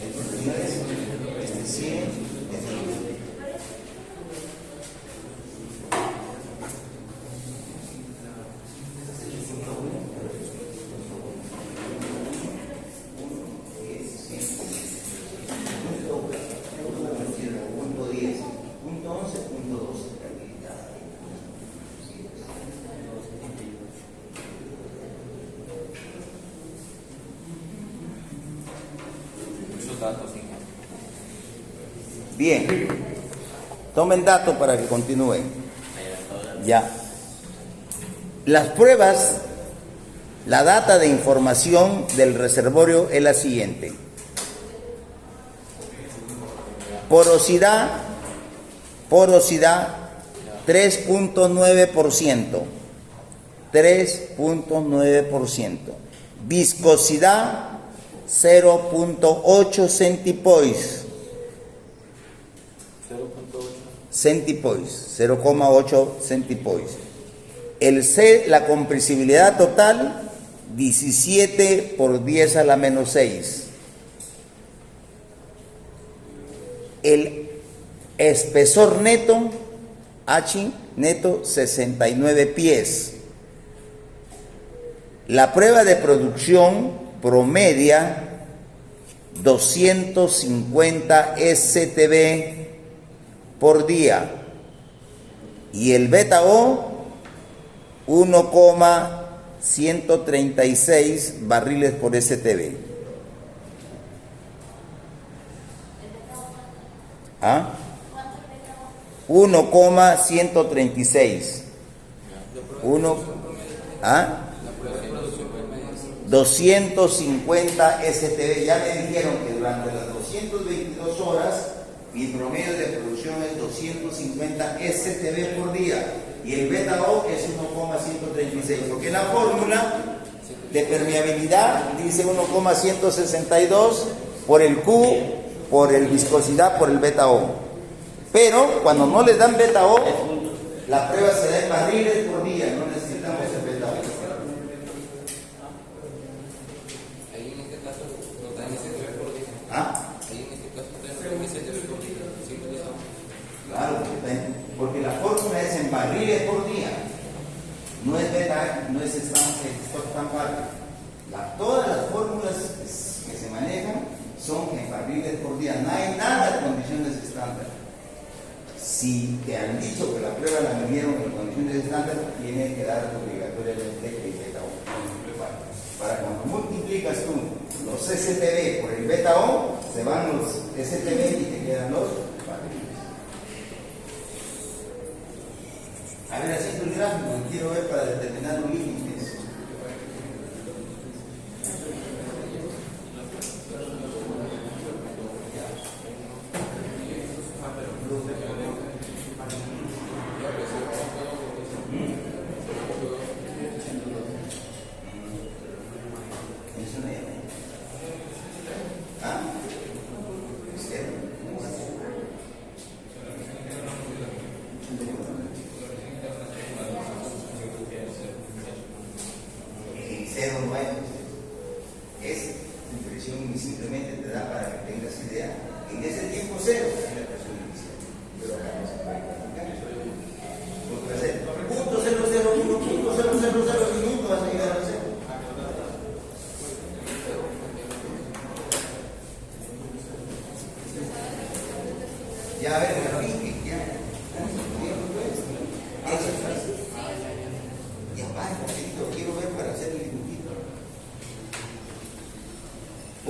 este es 10, este es 100, este es 1. Bien, tomen dato para que continúen. Ya. Las pruebas, la data de información del reservorio es la siguiente. Porosidad 3.9%. 3.9%. Viscosidad 0.8 centipoise. 0.8 centipoise. La compresibilidad total 17 por 10 a la menos 6. El espesor neto, H neto 69 pies. La prueba de producción promedia 250 STB por día y el beta O 1,136 barriles por STB. ¿Ah? 1,136. 250 STB. Ya me dijeron que durante las 222 horas mi promedio de producción es 250 STB por día y el beta O es 1,136, porque en la fórmula de permeabilidad dice 1,162 por el Q, por el viscosidad, por el beta O. Pero cuando no les dan beta O, la prueba se da en barriles por día, no necesitamos el beta O. Ahí en este caso no dan STB por día. Ahí en este caso no dan STB por día. Claro, porque la fórmula es en barriles por día, no es beta, no es stock estampado. Todas las fórmulas que se manejan son en barriles por día, no hay nada de condiciones estándar. Si te han dicho que la prueba la midieron en condiciones estándar, tiene que dar obligatoriamente el beta O. Para cuando multiplicas tú los STB por el beta O, se van los STB y te quedan los barriles. A ver, haciendo el gráfico que quiero ver para determinar los límites.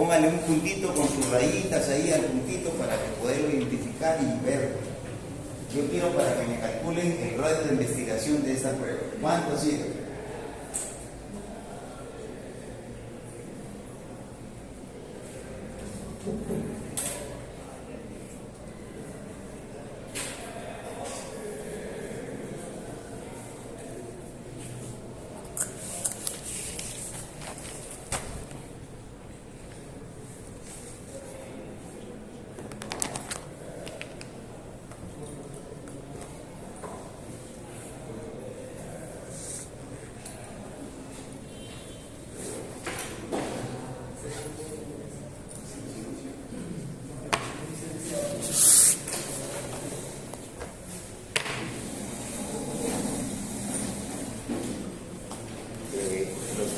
póngale un puntito con sus rayitas ahí al puntito para que poderlo identificar y ver. Yo quiero para que me calculen el radio de investigación de esta prueba. ¿Cuánto sirve?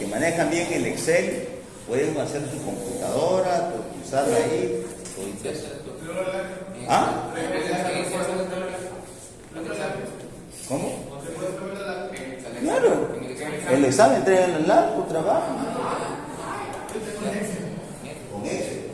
Manejan bien el Excel, pueden hacer su computadora, usarla ahí. ¿Ah? ¿Cómo? Claro, el examen trae el largo trabajo. Con Excel.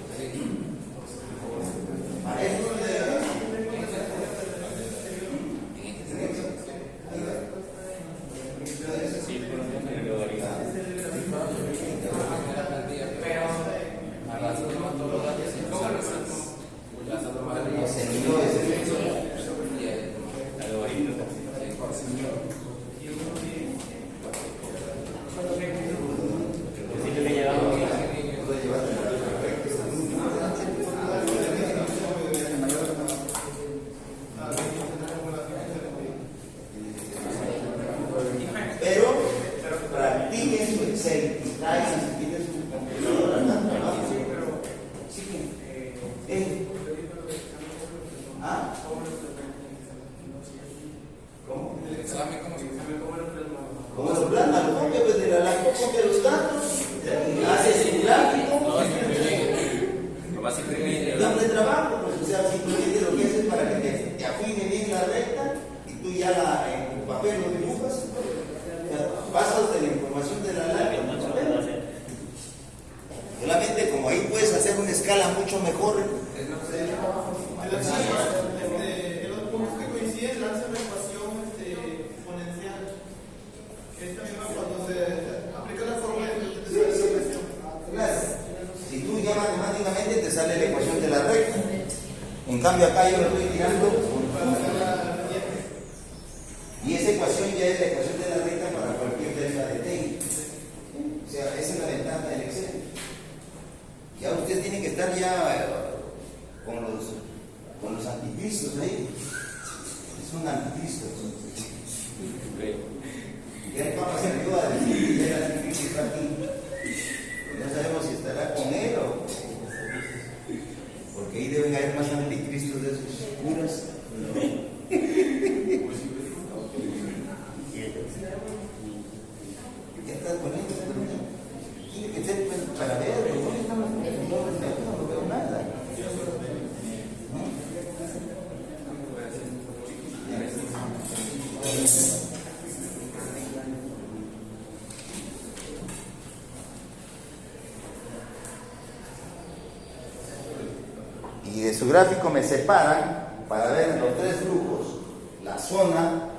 Y de su gráfico me separan para ver los tres grupos: la zona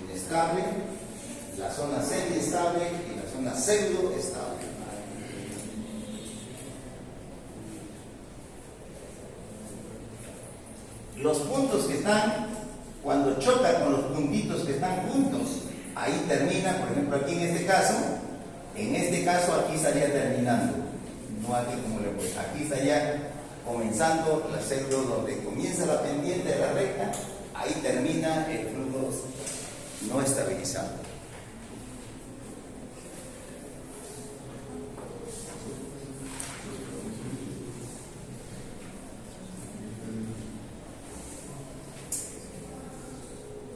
inestable, la zona semiestable y la zona pseudoestable. Los puntos que están, cuando chocan con los puntitos que están juntos, ahí termina. Por ejemplo, aquí en este caso aquí estaría terminando, no aquí como le puse, aquí estaría comenzando la pseudo, donde comienza la pendiente de la recta, ahí termina el flujo no estabilizado.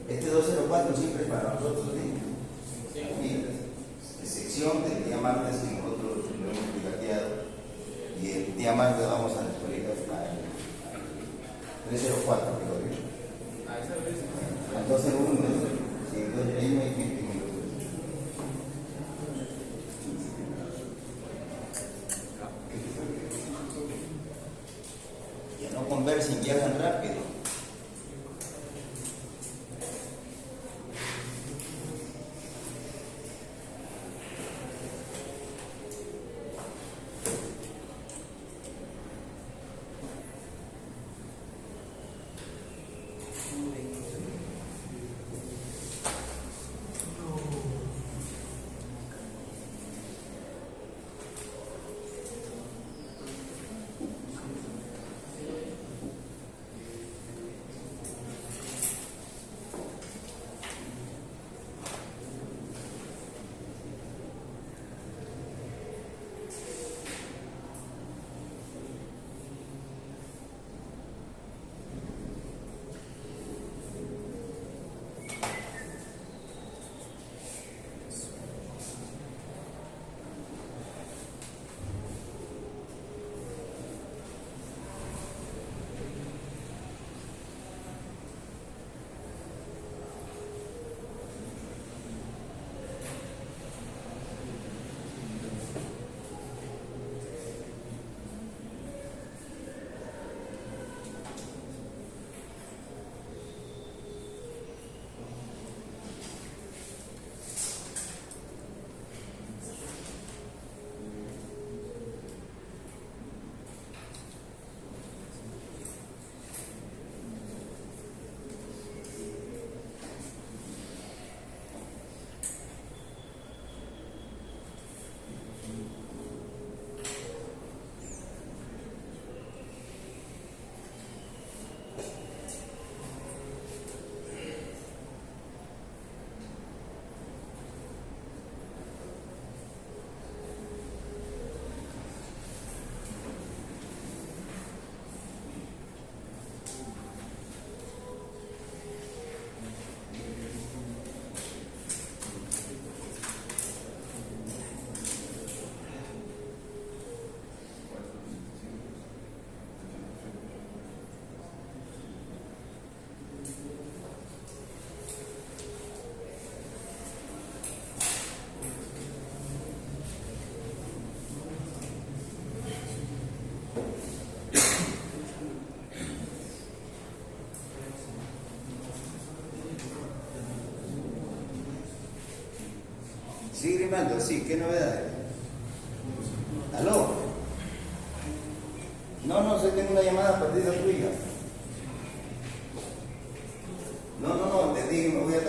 Este 204 siempre es para nosotros, ¿sí? Sección del día martes que nosotros lo hemos picateado, y el día martes vamos a la escuelita 304, creo que. Al 201, sí, ahí no hay 20 minutos. Sí, Grimaldo, sí, ¿qué novedades? ¿Aló? No, sé, tengo una llamada perdida tuya. No, te digo, me voy a